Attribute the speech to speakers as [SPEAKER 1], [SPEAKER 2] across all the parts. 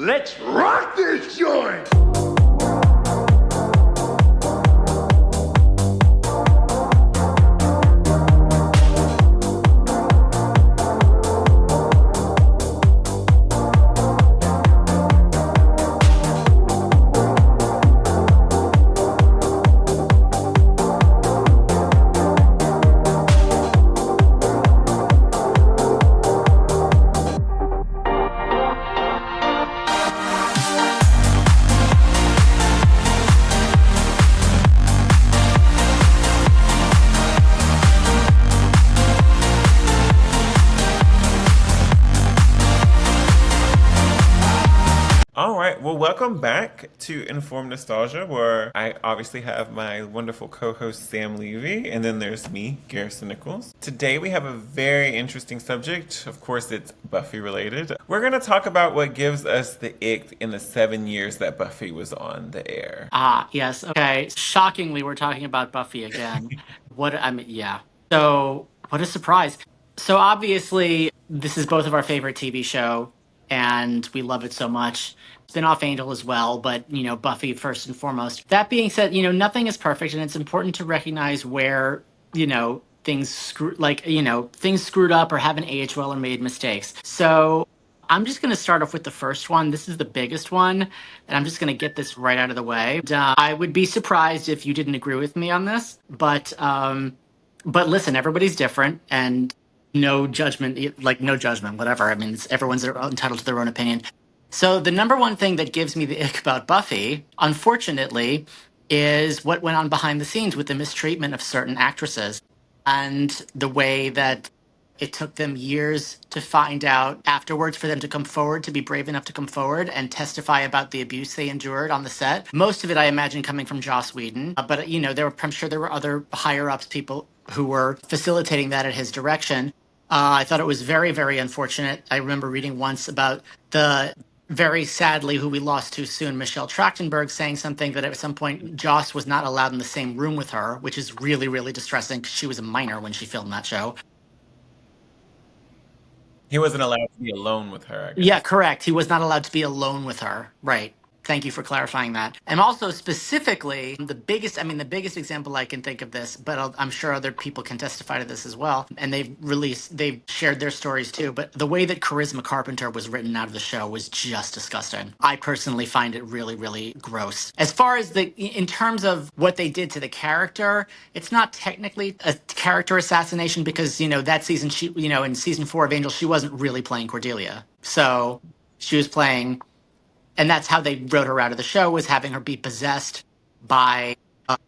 [SPEAKER 1] Let's rock this joint!
[SPEAKER 2] All right, well, welcome back to Informed Nostalgia, where I obviously have my wonderful co-host Sam Levy, and then there's me, Garrison Nichols. Today we have a very interesting subject. Of course, it's Buffy related. We're going to talk about what gives us the ick in the 7 years that Buffy was on the air.
[SPEAKER 3] Yes. Okay. Shockingly, we're talking about Buffy again. Yeah. So, what a surprise. So, obviously, this is both of our favorite TV show, and we love it so much. Spin-off Angel as well, but, Buffy first and foremost. That being said, nothing is perfect, and it's important to recognize where, things things screwed up or haven't aged well or made mistakes. So, I'm just going to start off with the first one. This is the biggest one, and I'm just going to get this right out of the way. I would be surprised if you didn't agree with me on this, but listen, everybody's different, and no judgment, whatever. I mean, everyone's entitled to their own opinion. So the number one thing that gives me the ick about Buffy, unfortunately, is what went on behind the scenes with the mistreatment of certain actresses and the way that it took them years to find out afterwards for them to come forward, to be brave enough to come forward and testify about the abuse they endured on the set. Most of it, I imagine, coming from Joss Whedon. But, I'm sure there were other higher-ups people who were facilitating that at his direction. I thought it was very, very unfortunate. I remember reading once about the very sadly who we lost too soon, Michelle Trachtenberg, saying something that at some point Joss was not allowed in the same room with her, which is really, really distressing because she was a minor when she filmed that show.
[SPEAKER 2] He wasn't allowed to be alone with her, I guess.
[SPEAKER 3] Yeah, correct. He was not allowed to be alone with her. Right. Thank you for clarifying that. And also specifically, the biggest example I can think of this, but I'm sure other people can testify to this as well. And they've shared their stories too. But the way that Charisma Carpenter was written out of the show was just disgusting. I personally find it really, really gross. As far as in terms of what they did to the character, it's not technically a character assassination because, that season, in season 4 of Angel, she wasn't really playing Cordelia. So she was playing. And that's how they wrote her out of the show, was having her be possessed by, a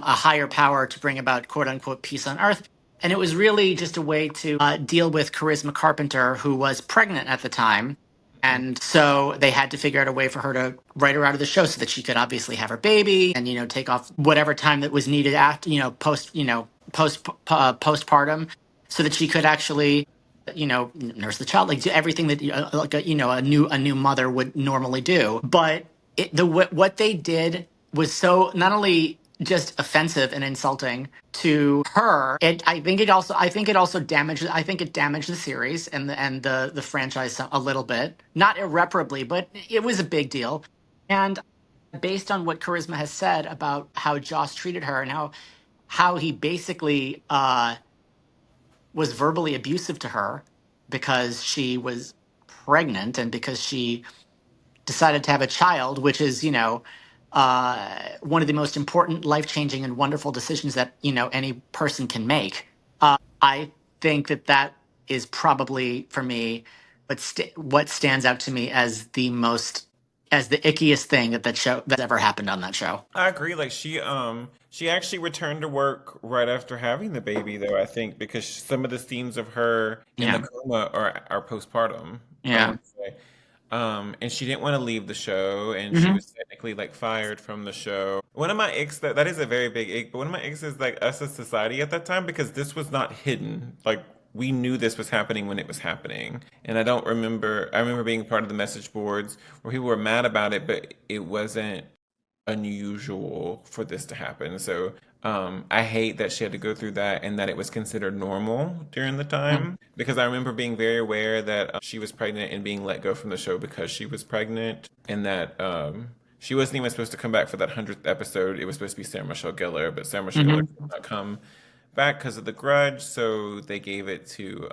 [SPEAKER 3] higher power to bring about quote unquote peace on Earth. And it was really just a way to deal with Charisma Carpenter, who was pregnant at the time. And so they had to figure out a way for her to write her out of the show so that she could obviously have her baby and, take off whatever time that was needed after, postpartum, so that she could actually nurse the child, do everything that a new mother would normally do. But what they did was so not only just offensive and insulting to her. I think it also damaged the series and the franchise a little bit, not irreparably, but it was a big deal. And based on what Charisma has said about how Joss treated her and how he basically was verbally abusive to her because she was pregnant and because she decided to have a child, which is, one of the most important, life-changing, and wonderful decisions that, any person can make. I think that is probably, for me, what stands out to me as the ickiest thing that show that's ever happened on that show.
[SPEAKER 2] I agree. Like she actually returned to work right after having the baby, though, I think, because some of the scenes of her in the coma are postpartum.
[SPEAKER 3] Yeah.
[SPEAKER 2] And she didn't want to leave the show, and she was technically fired from the show. One of my icks that is a very big ick, but one of my icks is us as society at that time, because this was not hidden. We knew this was happening when it was happening. And I remember being part of the message boards where people were mad about it, but it wasn't unusual for this to happen. So I hate that she had to go through that and that it was considered normal during the
[SPEAKER 3] Mm.
[SPEAKER 2] time because I remember being very aware that she was pregnant and being let go from the show because she was pregnant and that she wasn't even supposed to come back for that 100th episode. It was supposed to be Sarah Michelle Gellar, but Sarah Michelle Gellar
[SPEAKER 3] Hmm.
[SPEAKER 2] could not come back because of the grudge, so they gave it to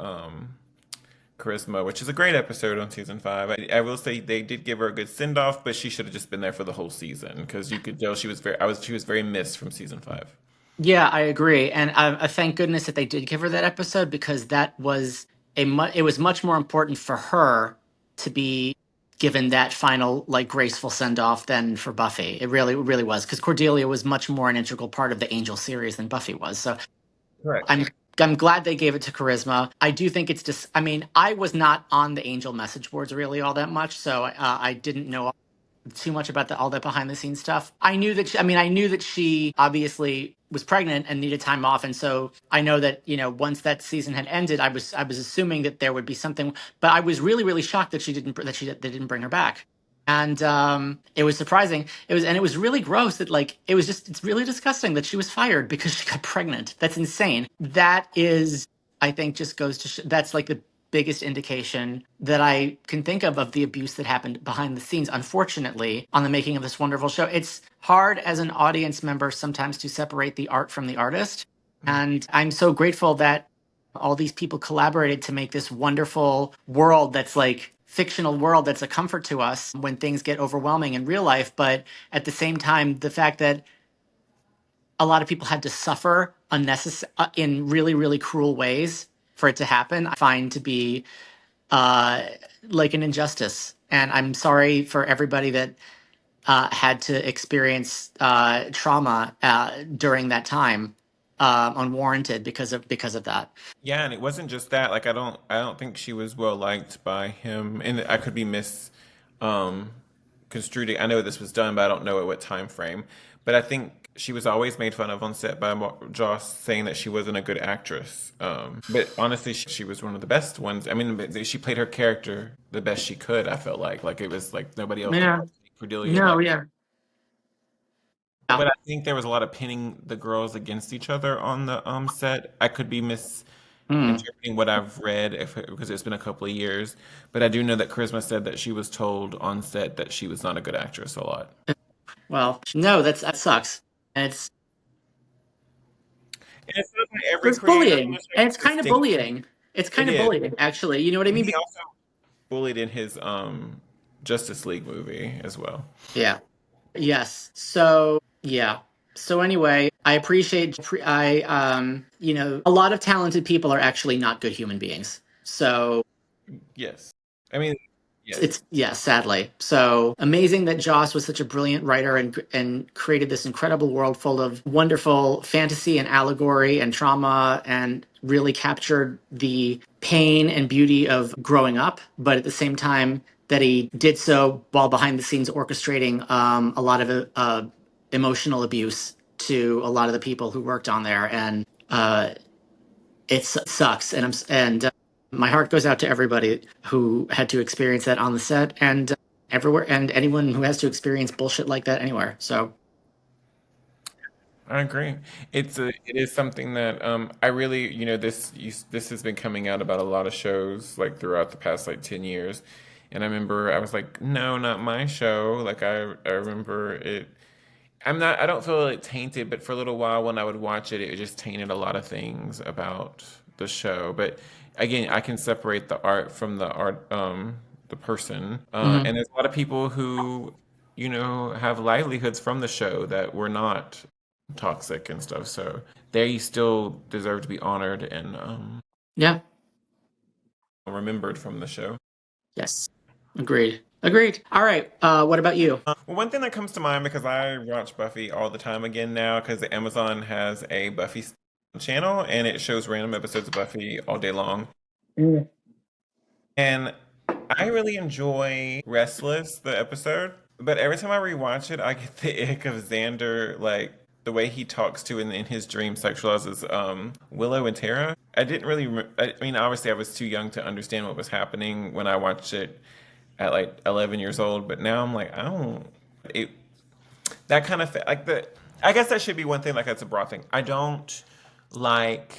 [SPEAKER 2] Charisma, which is a great episode on season five. I will say they did give her a good send off, but she should have just been there for the whole season because you could tell she was very missed from season five.
[SPEAKER 3] Yeah, I agree, and I thank goodness that they did give her that episode because that was it was much more important for her to be given that final like graceful send off than for Buffy. It really was because Cordelia was much more an integral part of the Angel series than Buffy was. So
[SPEAKER 2] Correct.
[SPEAKER 3] I'm glad they gave it to Charisma. I do think it's just. I mean, I was not on the Angel message boards really all that much, so I didn't know too much about all that behind the scenes stuff. I knew that. I knew that she obviously was pregnant and needed time off, and so I know that once that season had ended, I was assuming that there would be something. But I was really shocked that they didn't bring her back, and it was surprising. It was really gross that like it's really disgusting that she was fired because she got pregnant. That's insane. That is, I think, just goes to that's like the biggest indication that I can think of the abuse that happened behind the scenes, unfortunately, on the making of this wonderful show. It's hard as an audience member sometimes to separate the art from the artist. And I'm so grateful that all these people collaborated to make this wonderful world that's like fictional world that's a comfort to us when things get overwhelming in real life. But at the same time, the fact that a lot of people had to suffer in really cruel ways for it to happen, I find to be uh, like an injustice. And I'm sorry for everybody that had to experience trauma during that time, unwarranted because of that.
[SPEAKER 2] Yeah, and it wasn't just that. Like I don't think she was well liked by him, and I could be um construed. I know this was done, but I don't know at what time frame. But I think she was always made fun of on set by Joss, saying that she wasn't a good actress. But honestly, she was one of the best ones. I mean, she played her character the best she could. I felt like it was like nobody else could
[SPEAKER 3] Yeah.
[SPEAKER 2] Cordelia
[SPEAKER 3] No.
[SPEAKER 2] like.
[SPEAKER 3] Yeah. Yeah.
[SPEAKER 2] But I think there was a lot of pinning the girls against each other on the set. I could be
[SPEAKER 3] Hmm.
[SPEAKER 2] misinterpreting what I've read because it's been a couple of years, but I do know that Charisma said that she was told on set that she was not a good actress a lot.
[SPEAKER 3] Well, no, that sucks. And
[SPEAKER 2] And it feels like every
[SPEAKER 3] it's
[SPEAKER 2] creator on
[SPEAKER 3] bullying,
[SPEAKER 2] the show
[SPEAKER 3] and
[SPEAKER 2] is
[SPEAKER 3] it's kind of
[SPEAKER 2] distinct.
[SPEAKER 3] bullying. It's
[SPEAKER 2] It
[SPEAKER 3] kind of
[SPEAKER 2] is.
[SPEAKER 3] bullying, actually. You know what I
[SPEAKER 2] And
[SPEAKER 3] mean?
[SPEAKER 2] he also bullied in his Justice League movie as well.
[SPEAKER 3] Yeah. Yes. So yeah. So anyway, I appreciate a lot of talented people are actually not good human beings. So
[SPEAKER 2] Yes. I mean, yes.
[SPEAKER 3] it's yeah, sadly. So amazing that Joss was such a brilliant writer and created this incredible world full of wonderful fantasy and allegory and trauma and really captured the pain and beauty of growing up, but at the same time that he did so while behind the scenes orchestrating a lot of emotional abuse to a lot of the people who worked on there, and it sucks. And my heart goes out to everybody who had to experience that on the set and everywhere, and anyone who has to experience bullshit like that anywhere. So
[SPEAKER 2] I agree. It is something that I really, this has been coming out about a lot of shows like throughout the past like 10 years. And I remember I was like, no, not my show. Like I remember it I don't feel it tainted, but for a little while when I would watch it, it just tainted a lot of things about the show. But again, I can separate the art from the person.
[SPEAKER 3] mhm.
[SPEAKER 2] And there's a lot of people who, have livelihoods from the show that were not toxic and stuff. So they still deserve to be honored and
[SPEAKER 3] Yeah,
[SPEAKER 2] remembered from the show.
[SPEAKER 3] yes, agreed. All right, what about you?
[SPEAKER 2] Well, one thing that comes to mind because I watch Buffy all the time again now because Amazon has a Buffy channel and it shows random episodes of Buffy all day long.
[SPEAKER 3] Mm.
[SPEAKER 2] And I really enjoy Restless, the episode, but every time I rewatch it, I get the ick of Xander, like the way he talks to in his dream sexualizes Willow and Tara. I didn't really, I mean, obviously I was too young to understand what was happening when I watched it at like 11 years old, but now I'm like, I don't, it, that kind of, like I guess that should be one thing, like that's a broad thing. I don't like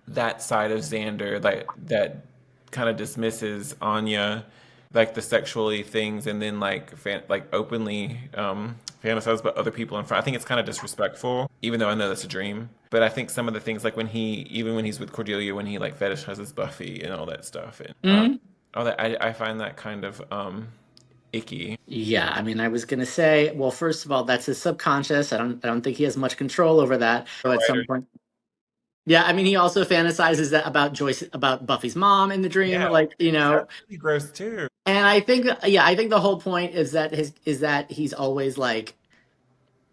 [SPEAKER 2] that side of Xander, like that kind of dismisses Anya, like the sexually things, and then like openly fantasize about other people in front. I think it's kind of disrespectful, even though I know that's a dream. But I think some of the things, like even when he's with Cordelia, when he like fetishizes Buffy and all that stuff, and
[SPEAKER 3] Mhm.
[SPEAKER 2] all that, I find that kind of icky.
[SPEAKER 3] Yeah, I mean, I was gonna say, well, first of all, that's his subconscious. I don't think he has much control over that. So at some
[SPEAKER 2] Writer,
[SPEAKER 3] point, yeah, I mean, he also fantasizes that about Joyce, about Buffy's mom in the dream,
[SPEAKER 2] yeah,
[SPEAKER 3] like, you
[SPEAKER 2] that's
[SPEAKER 3] know.
[SPEAKER 2] really gross too.
[SPEAKER 3] And I think, yeah, I think the whole point is that he's always like,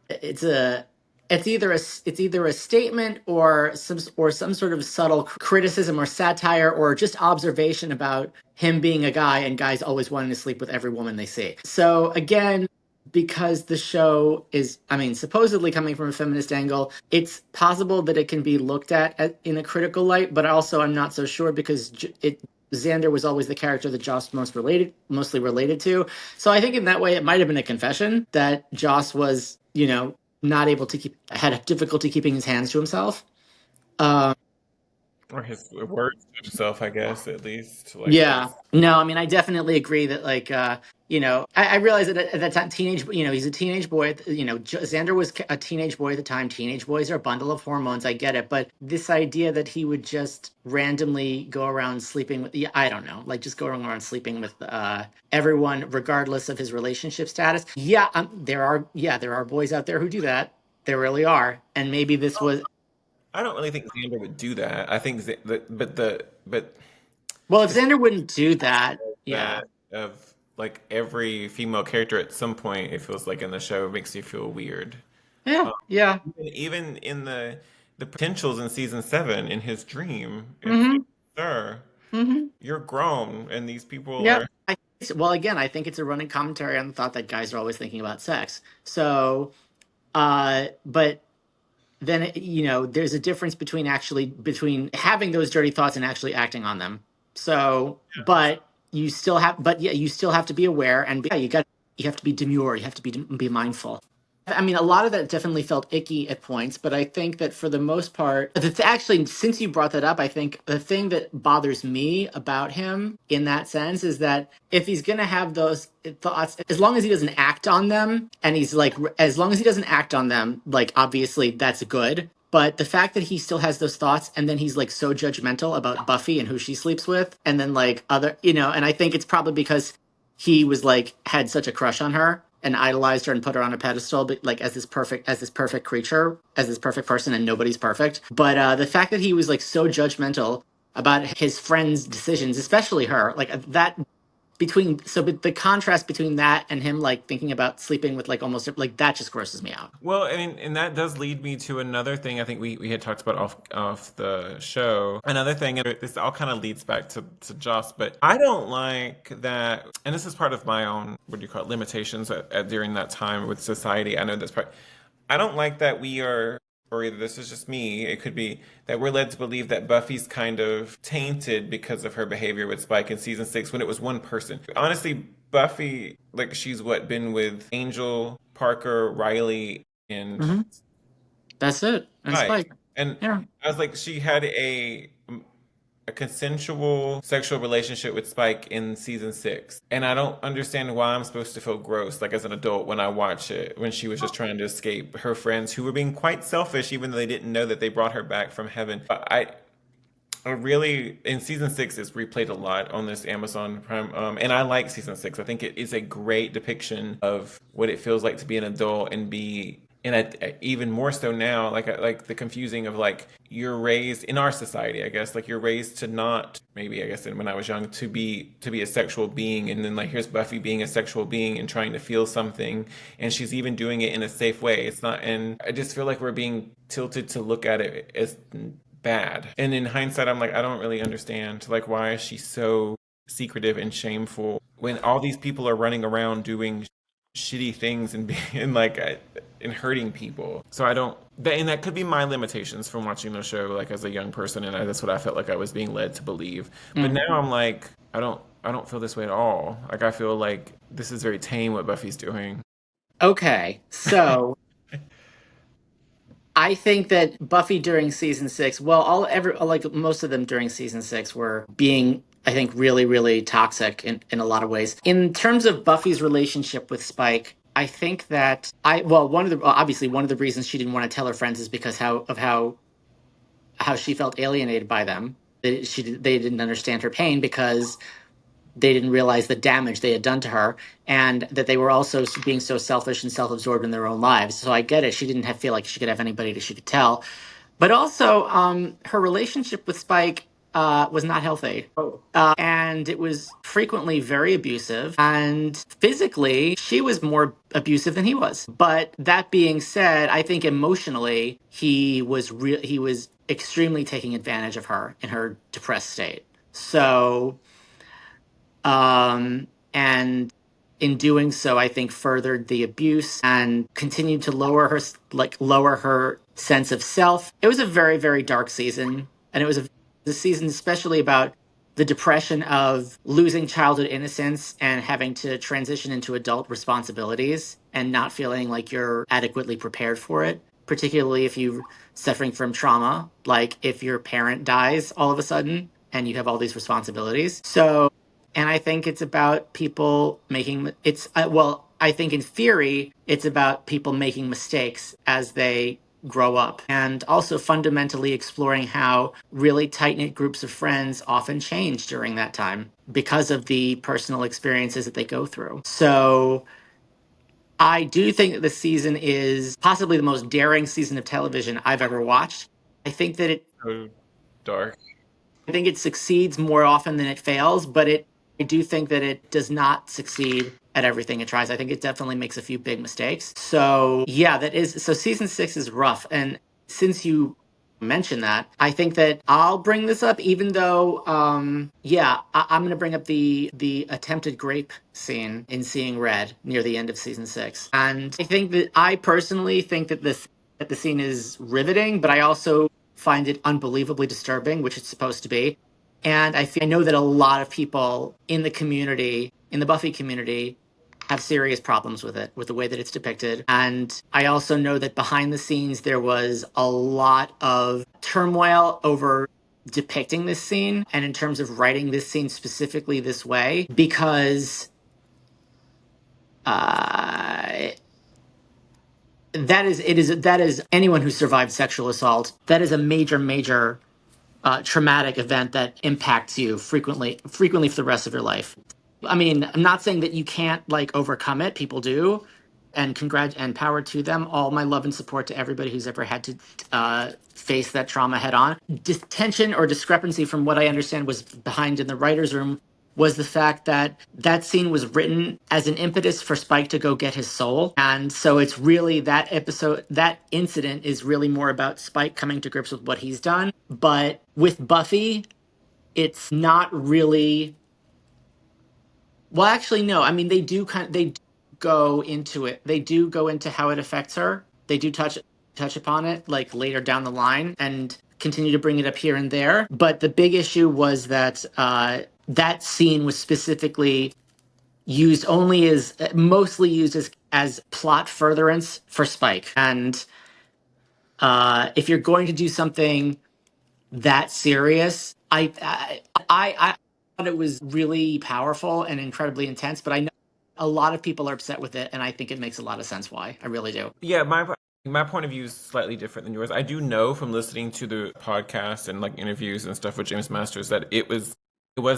[SPEAKER 3] it's a it's either a statement or some sort of subtle criticism or satire or just observation about him being a guy and guys always wanting to sleep with every woman they see. So again, because the show is, I mean, supposedly coming from a feminist angle, it's possible that it can be looked at in a critical light, but also I'm not so sure because Xander was always the character that Joss mostly related to. So I think in that way, it might have been a confession that Joss was, you know, not able to had a difficulty keeping his hands to himself. Um,
[SPEAKER 2] Or his words to himself, I guess, at least. Like,
[SPEAKER 3] yeah, no, I mean, I definitely agree that, like, you know, I realize that at that time, he's a teenage boy. You know, Xander was a teenage boy at the time. Teenage boys are a bundle of hormones. I get it, but this idea that he would just randomly go around sleeping with, yeah, I don't know, like just going around sleeping with everyone, regardless of his relationship status. Yeah, there are boys out there who do that. There really are, and maybe this was.
[SPEAKER 2] I don't really think Xander would do that. I think, but
[SPEAKER 3] Well, if Xander wouldn't do that, yeah,
[SPEAKER 2] that of like every female character at some point, it feels like in the show makes you feel weird.
[SPEAKER 3] yeah,
[SPEAKER 2] Um,
[SPEAKER 3] yeah.
[SPEAKER 2] even in the potentials in season 7, in his dream, it's like,
[SPEAKER 3] Mm-hmm.
[SPEAKER 2] sir,
[SPEAKER 3] Mm-hmm.
[SPEAKER 2] you're grown, and these people
[SPEAKER 3] Yep.
[SPEAKER 2] are.
[SPEAKER 3] Well, again, I think it's a running commentary on the thought that guys are always thinking about sex. So, but then you know, there's a difference between having those dirty thoughts and actually acting on them. So, but yeah, you still have to be aware and you have to be demure. You have to be mindful. I mean, a lot of that definitely felt icky at points, but I think that for the most part, actually, since you brought that up, I think the thing that bothers me about him in that sense is that if he's going to have those thoughts, as long as he doesn't act on them, and he's like, as long as he doesn't act on them, like, obviously that's good. But the fact that he still has those thoughts and then he's like so judgmental about Buffy and who she sleeps with, and then like other, you know, and I think it's probably because he was like had such a crush on her and idolized her and put her on a pedestal, but like as this perfect creature, as this perfect person, and nobody's perfect. But the fact that he was like so judgmental about his friends' decisions, especially her, like that but the contrast between that and him like thinking about sleeping with like almost like that just grosses me out.
[SPEAKER 2] Well, I mean, and that does lead me to another thing I think we had talked about off the show. Another thing, and this all kind of leads back to Joss, but I don't like that, and this is part of my own, what do you call it, limitations during that time with society. I know that's part. I don't like that we are, or either this is just me, it could be that we're led to believe that Buffy's kind of tainted because of her behavior with Spike in season 6 when it was one person. Honestly, Buffy, like she's what, been with Angel, Parker, Riley, and
[SPEAKER 3] Hmm. That's it. And
[SPEAKER 2] Spike.
[SPEAKER 3] Spike.
[SPEAKER 2] And
[SPEAKER 3] Yeah.
[SPEAKER 2] I was like, she had a consensual sexual relationship with Spike in season 6. And I don't understand why I'm supposed to feel gross, like as an adult, when I watch it, when she was just trying to escape her friends who were being quite selfish, even though they didn't know that they brought her back from heaven. I really, in season 6, it's replayed a lot on this Amazon Prime, and I like season 6. I think it is a great depiction of what it feels like to be an adult and be, and even more so now, like the confusing of like you're raised in our society, I guess, like you're raised to not, maybe I guess when I was young, to be a sexual being, and then like here's Buffy being a sexual being and trying to feel something, and she's even doing it in a safe way. It's not, and I just feel like we're being tilted to look at it as bad. And in hindsight, I'm like, I don't really understand. Like, why is she so secretive and shameful when all these people are running around doing shitty things and being like and hurting people? So I don't. And that could be my limitations from watching the show, like as a young person, and that's what I felt like I was being led to believe. But now
[SPEAKER 3] Mhm.
[SPEAKER 2] I'm like, I don't feel this way at all. Like I feel like this is very tame what Buffy's doing.
[SPEAKER 3] Okay, so I think that Buffy during season six, well, like most of them during season six were being, I think, really, really toxic in a lot of ways. In terms of Buffy's relationship with Spike, I think that obviously one of the reasons she didn't want to tell her friends is because how she felt alienated by them. They didn't understand her pain because they didn't realize the damage they had done to her, and that they were also being so selfish and self-absorbed in their own lives. So I get it. She didn't feel like she could have anybody that she could tell. But also, her relationship with Spike was not healthy. And it was frequently very abusive. And physically, she was more abusive than he was. But that being said, I think emotionally, he was extremely taking advantage of her in her depressed state. So and in doing so, I think furthered the abuse and continued to lower her sense of self. It was a very, very dark season, and it was the season especially about the depression of losing childhood innocence and having to transition into adult responsibilities and not feeling like you're adequately prepared for it, particularly if you're suffering from trauma, like if your parent dies all of a sudden and you have all these responsibilities. So, and I think it's about people making I think in theory it's about people making mistakes as they grow up, and also fundamentally exploring how really tight-knit groups of friends often change during that time because of the personal experiences that they go through. So I do think that the season is possibly the most daring season of television I've ever watched. I think that it
[SPEAKER 2] So dark.
[SPEAKER 3] I think it succeeds more often than it fails, but I do think that it does not succeed at everything it tries. I think it definitely makes a few big mistakes. So yeah, so season six is rough. And since you mentioned that, I think that I'll bring this up, even though I'm gonna bring up the attempted grape scene in Seeing Red near the end of season six. And I personally think that the scene is riveting, but I also find it unbelievably disturbing, which it's supposed to be. And I know that a lot of people in the community, in the Buffy community, have serious problems with it, with the way that it's depicted. And I also know that behind the scenes, there was a lot of turmoil over depicting this scene and in terms of writing this scene specifically this way, because that is anyone who survived sexual assault. That is a major, major traumatic event that impacts you frequently for the rest of your life. I mean, I'm not saying that you can't like overcome it. People do, and power to them. All my love and support to everybody who's ever had to face that trauma head on. Tension or discrepancy from what I understand was behind in the writers' room was the fact that that scene was written as an impetus for Spike to go get his soul. And so it's really that incident is really more about Spike coming to grips with what he's done. But with Buffy, it's not really. Well, actually, no. I mean, they do go into it. They do go into how it affects her. They do touch upon it like later down the line and continue to bring it up here and there. But the big issue was that that scene was specifically mostly used as plot furtherance for Spike. And if you're going to do something that serious, I thought it was really powerful and incredibly intense. But I know a lot of people are upset with it, and I think it makes a lot of sense why. I really do.
[SPEAKER 2] Yeah, my point of view is slightly different than yours. I do know from listening to the podcast and like interviews and stuff with James Masters that it was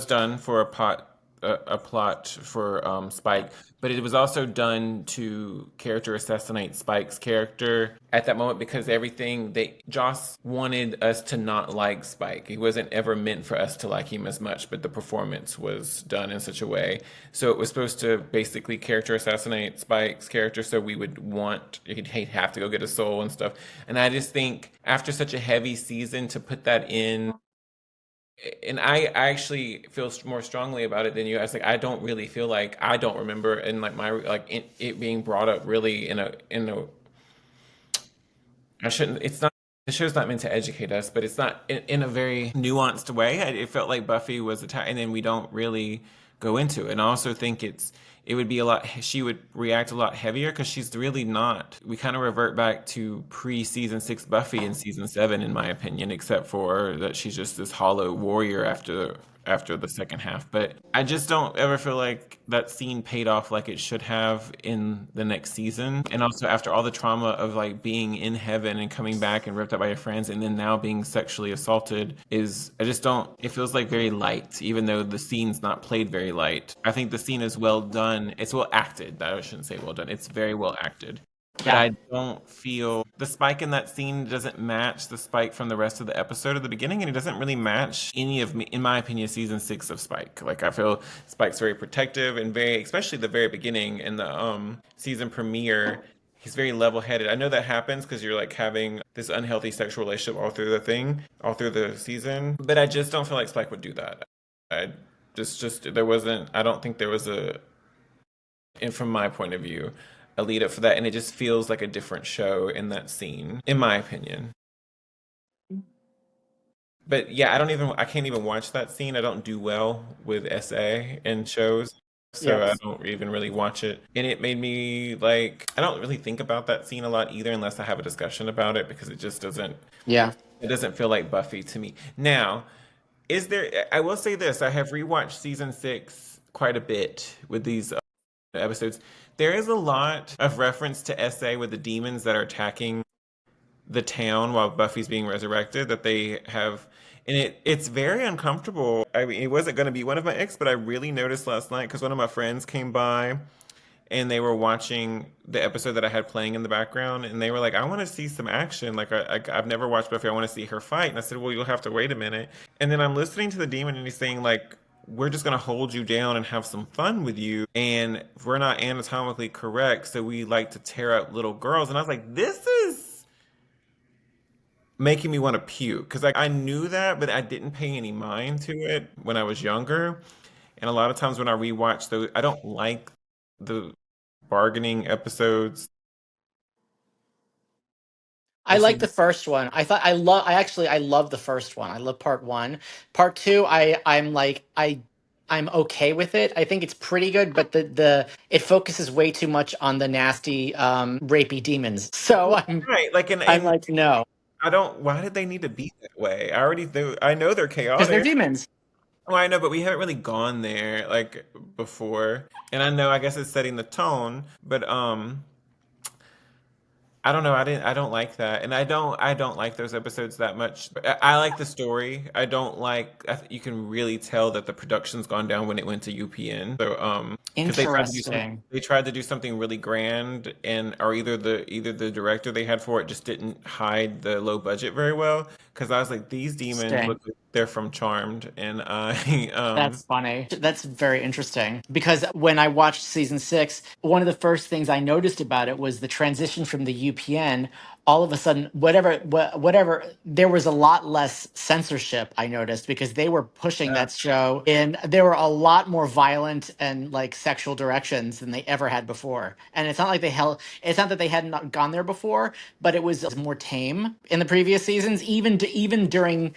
[SPEAKER 2] done for a plot for Spike, but it was also done to character assassinate Spike's character at that moment because Joss wanted us to not like Spike. He wasn't ever meant for us to like him as much, but the performance was done in such a way. So it was supposed to basically character assassinate Spike's character so he'd have to go get a soul and stuff. And I just think after such a heavy season to put that in, and I actually feel more strongly about it than you. I was like, I don't really feel like I don't remember, and like it being brought up really in a. I shouldn't. It's not. The show's not meant to educate us, but it's not in a very nuanced way. It felt like Buffy was attacked, and then we don't really go into it. And I also think it would be a lot, she would react a lot heavier because she's really not. We kind of revert back to pre-season 6 Buffy in season 7, in my opinion, except for that she's just this hollow warrior after the second half. But I just don't ever feel like that scene paid off like it should have in the next season. And also after all the trauma of like being in heaven and coming back and ripped up by your friends and then now being sexually assaulted is, I just don't, it feels like very light, even though the scene's not played very light. I think the scene is well done. It's well acted. I shouldn't say well done. It's very well acted. But
[SPEAKER 3] Yeah.
[SPEAKER 2] I don't feel the Spike in that scene doesn't match the Spike from the rest of the episode at the beginning, and it doesn't really match any of me, in my opinion, season 6 of Spike. Like I feel Spike's very protective and very, especially the very beginning in the season premiere. He's very level-headed. I know that happens because you're like having this unhealthy sexual relationship all through the thing, all through the season. But I just don't feel like Spike would do that. I just there wasn't. I don't think there was a, and from my point of view, a lead up for that, and it just feels like a different show in that scene, in my opinion. But yeah, I can't even watch that scene. I don't do well with SA in shows, so I
[SPEAKER 3] Yes.
[SPEAKER 2] don't even really watch it. And it made me like, I don't really think about that scene a lot either, unless I have a discussion about it, because it just doesn't,
[SPEAKER 3] Yeah.
[SPEAKER 2] it doesn't feel like Buffy to me. Now, is there, I will say this, I have rewatched season 6 quite a bit with these episodes. There is a lot of reference to SA with the demons that are attacking the town while Buffy's being resurrected that they have, and it's very uncomfortable. I mean, it wasn't going to be one of my icks, but I really noticed last night because one of my friends came by and they were watching the episode that I had playing in the background, and they were like, "I want to see some action. Like I've never watched Buffy. I want to see her fight." And I said, "Well, you'll have to wait a minute." And then I'm listening to the demon, and he's saying like, we're just gonna hold you down and have some fun with you, and we're not anatomically correct, so we like to tear up little girls. And I was like, this is making me want to puke because like I knew that, but I didn't pay any mind to it when I was younger. And a lot of times when I rewatch those, I don't like the bargaining episodes.
[SPEAKER 3] I like the first one. I love the first one. I love part one. Part two, I'm okay with it. I think it's pretty good, but the it focuses way too much on the nasty rapey demons. So
[SPEAKER 2] Well, right, like
[SPEAKER 3] I'm
[SPEAKER 2] and
[SPEAKER 3] like, no.
[SPEAKER 2] I don't. Why did they need to be that way? I already know. I know they're
[SPEAKER 3] Because they're
[SPEAKER 2] chaotic.
[SPEAKER 3] demons.
[SPEAKER 2] Well, I know, but we haven't really gone there like before. And I know, I guess it's setting the tone, but I don't know. I don't like that, and I don't like those episodes that much. I like the story. I don't like. You can really tell that the production's gone down when it went to UPN. So because
[SPEAKER 3] Interesting.
[SPEAKER 2] they tried to do something really grand, and or either the director they had for it just didn't hide the low budget very well. Because I was like, these demons
[SPEAKER 3] Interesting.
[SPEAKER 2] look like they're from Charmed, and I
[SPEAKER 3] That's funny. That's very interesting because when I watched season six, one of the first things I noticed about it was the transition from the UPN. All of a sudden, whatever, there was a lot less censorship. I noticed because they were pushing that show, and there were a lot more violent and like sexual directions than they ever had before. And it's not like it's not that they hadn't not gone there before, but it was more tame in the previous seasons. Even during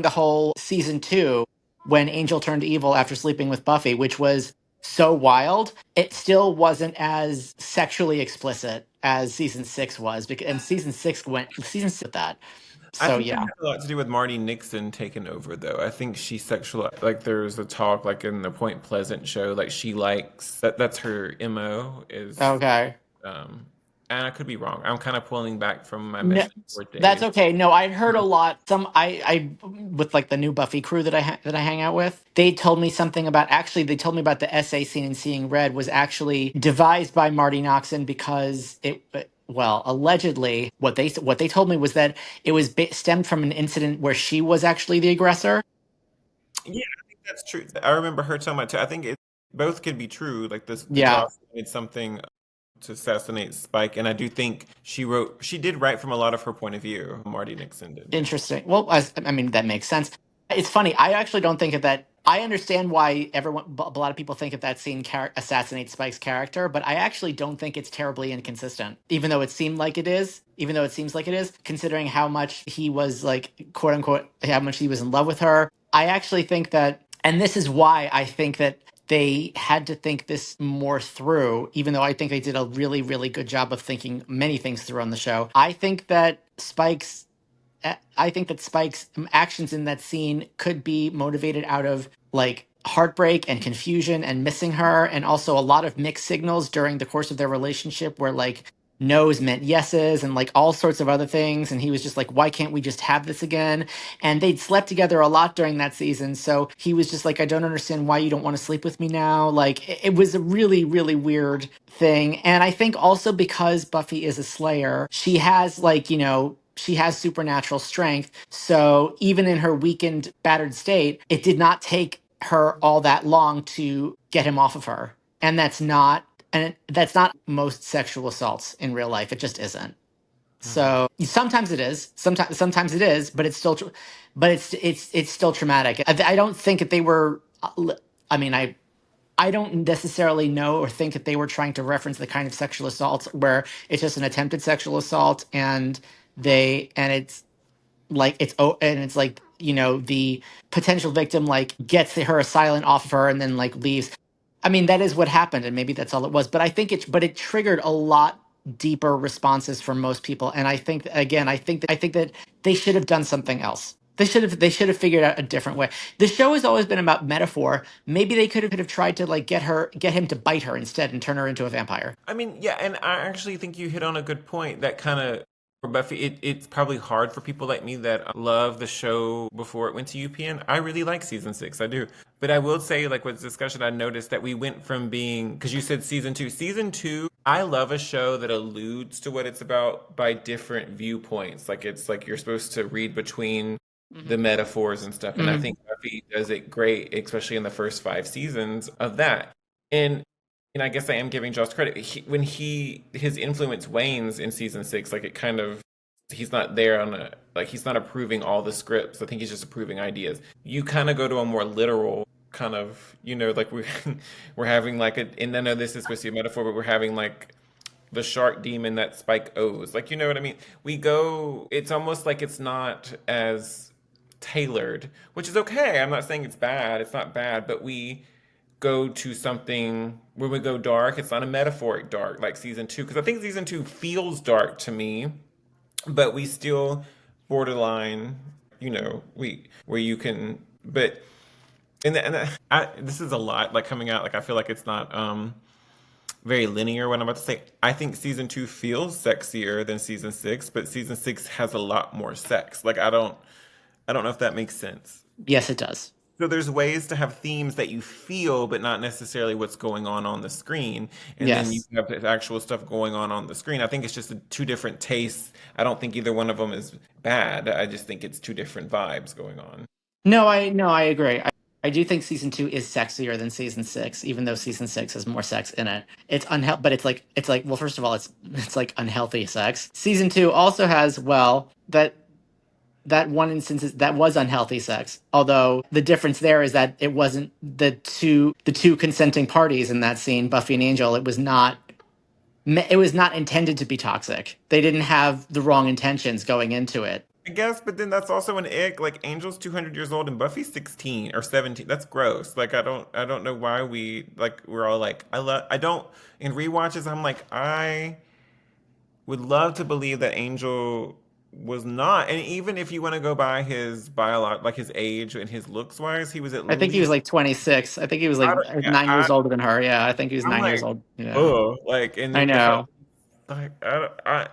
[SPEAKER 3] the whole season two, when Angel turned evil after sleeping with Buffy, which was so wild, it still wasn't as sexually explicit as season six was. Because and season six with that.
[SPEAKER 2] I
[SPEAKER 3] So
[SPEAKER 2] think that
[SPEAKER 3] yeah,
[SPEAKER 2] had a lot to do with Marty Nixon taking over, though. I think she sexual like there's a talk like in the Point Pleasant show, like she likes that's her MO is
[SPEAKER 3] okay.
[SPEAKER 2] um and I could be wrong. I'm kind of pulling back from my
[SPEAKER 3] No,
[SPEAKER 2] message board
[SPEAKER 3] that's
[SPEAKER 2] days.
[SPEAKER 3] okay. No, I'd heard a lot. I with like the new Buffy crew that I hang out with. They told me something about they told me about the essay scene in Seeing Red was actually devised by Marty Noxon because well, allegedly what they told me was that it was stemmed from an incident where she was actually the aggressor.
[SPEAKER 2] Yeah, I think that's true. I remember her telling me too. I think it both could be true. Like this, the
[SPEAKER 3] Yeah,
[SPEAKER 2] Joss did something to assassinate Spike, and I do think she did write from a lot of her point of view. Marty Nixon did.
[SPEAKER 3] interesting. Well, I mean that makes sense. It's funny. I actually don't think of that. I understand why a lot of people think of that scene assassinates Spike's character, but I actually don't think it's terribly inconsistent. Even though it seemed like it is, even though it seems like it is, considering how much he was like, quote unquote, how much he was in love with her. I actually think that, and this is why I think that they had to think this more through, even though I think they did a really, really good job of thinking many things through on the show. I think that Spike's actions in that scene could be motivated out of like heartbreak and confusion and missing her, and also a lot of mixed signals during the course of their relationship where like no's meant yeses and like all sorts of other things. And he was just like, why can't we just have this again? And they'd slept together a lot during that season. So he was just like, I don't understand why you don't want to sleep with me now. Like it was a really, really weird thing. And I think also because Buffy is a slayer, she has like, she has supernatural strength. So even in her weakened, battered state, it did not take her all that long to get him off of her. And that's not most sexual assaults in real life. It just isn't. So sometimes it is. Sometimes it is, but it's still but it's still traumatic. I don't think that they were I mean, I don't necessarily know or think that they were trying to reference the kind of sexual assault where it's just an attempted sexual assault and it's like it's like the potential victim like gets her assailant off of her and then like leaves. I mean, that is what happened, and maybe that's all it was. But it triggered a lot deeper responses from most people. And I think again, I think that they should have done something else. They should have figured out a different way. The show has always been about metaphor. Maybe they could have tried to like get him to bite her instead and turn her into a vampire.
[SPEAKER 2] I mean, yeah, and I actually think you hit on a good point that kind of for Buffy, it's probably hard for people like me that love the show before it went to UPN. I really like season 6, I do. But I will say, like with discussion, I noticed that we went from being, because you said season 2. Season 2, I love a show that alludes to what it's about by different viewpoints. Like it's like you're supposed to read between the metaphors and stuff. And I
[SPEAKER 3] Hmm.
[SPEAKER 2] think Buffy does it great, especially in the first 5 seasons of that. And I guess I am giving Joss credit. When his influence wanes in season 6, like it kind of he's not there on a like he's not approving all the scripts. I think he's just approving ideas. You kind of go to a more literal kind of like we're having like and I know this is supposed to be a metaphor, but we're having like the shark demon that Spike owes. Like, you know what I mean? We go, it's almost like it's not as tailored, which is okay. I'm not saying it's bad. It's not bad, but we go to something when we go dark, it's not a metaphoric dark like season 2. Because I think season 2 feels dark to me, but we still borderline, we where you can, but this is a lot like coming out. Like I feel like it's not very linear what I'm about to say. I think season 2 feels sexier than season 6, but season 6 has a lot more sex. Like I don't know if that makes sense.
[SPEAKER 3] Yes, it does.
[SPEAKER 2] So there's ways to have themes that you feel, but not necessarily what's going on the screen. And then you
[SPEAKER 3] Yes.
[SPEAKER 2] have the actual stuff going on the screen. I think it's just two different tastes. I don't think either one of them is bad. I just think it's two different vibes going on.
[SPEAKER 3] No, I agree. I do think season 2 is sexier than season 6, even though season 6 has more sex in it. It's unhealthy, but it's like well, first of all, it's like unhealthy sex. Season 2 also has that one instance that was unhealthy sex. Although the difference there is that it wasn't the two consenting parties in that scene, Buffy and Angel. It was not intended to be toxic. They didn't have the wrong intentions going into it.
[SPEAKER 2] I guess, but then that's also an ick. Like Angel's 200 years old and Buffy's 16 or 17. That's gross. Like I don't know why we're all like I don't in rewatches I'm like I would love to believe that Angel was not. And even if you want to go by his like his age and his looks wise, he was at
[SPEAKER 3] I think he was
[SPEAKER 2] least
[SPEAKER 3] like 26. I think he was like
[SPEAKER 2] I don't, yeah,
[SPEAKER 3] 9 years older than her. Yeah, I think he was
[SPEAKER 2] I'm
[SPEAKER 3] 9 years
[SPEAKER 2] like,
[SPEAKER 3] old. Yeah,
[SPEAKER 2] oh, like, and
[SPEAKER 3] I
[SPEAKER 2] then the fact,
[SPEAKER 3] know.
[SPEAKER 2] like,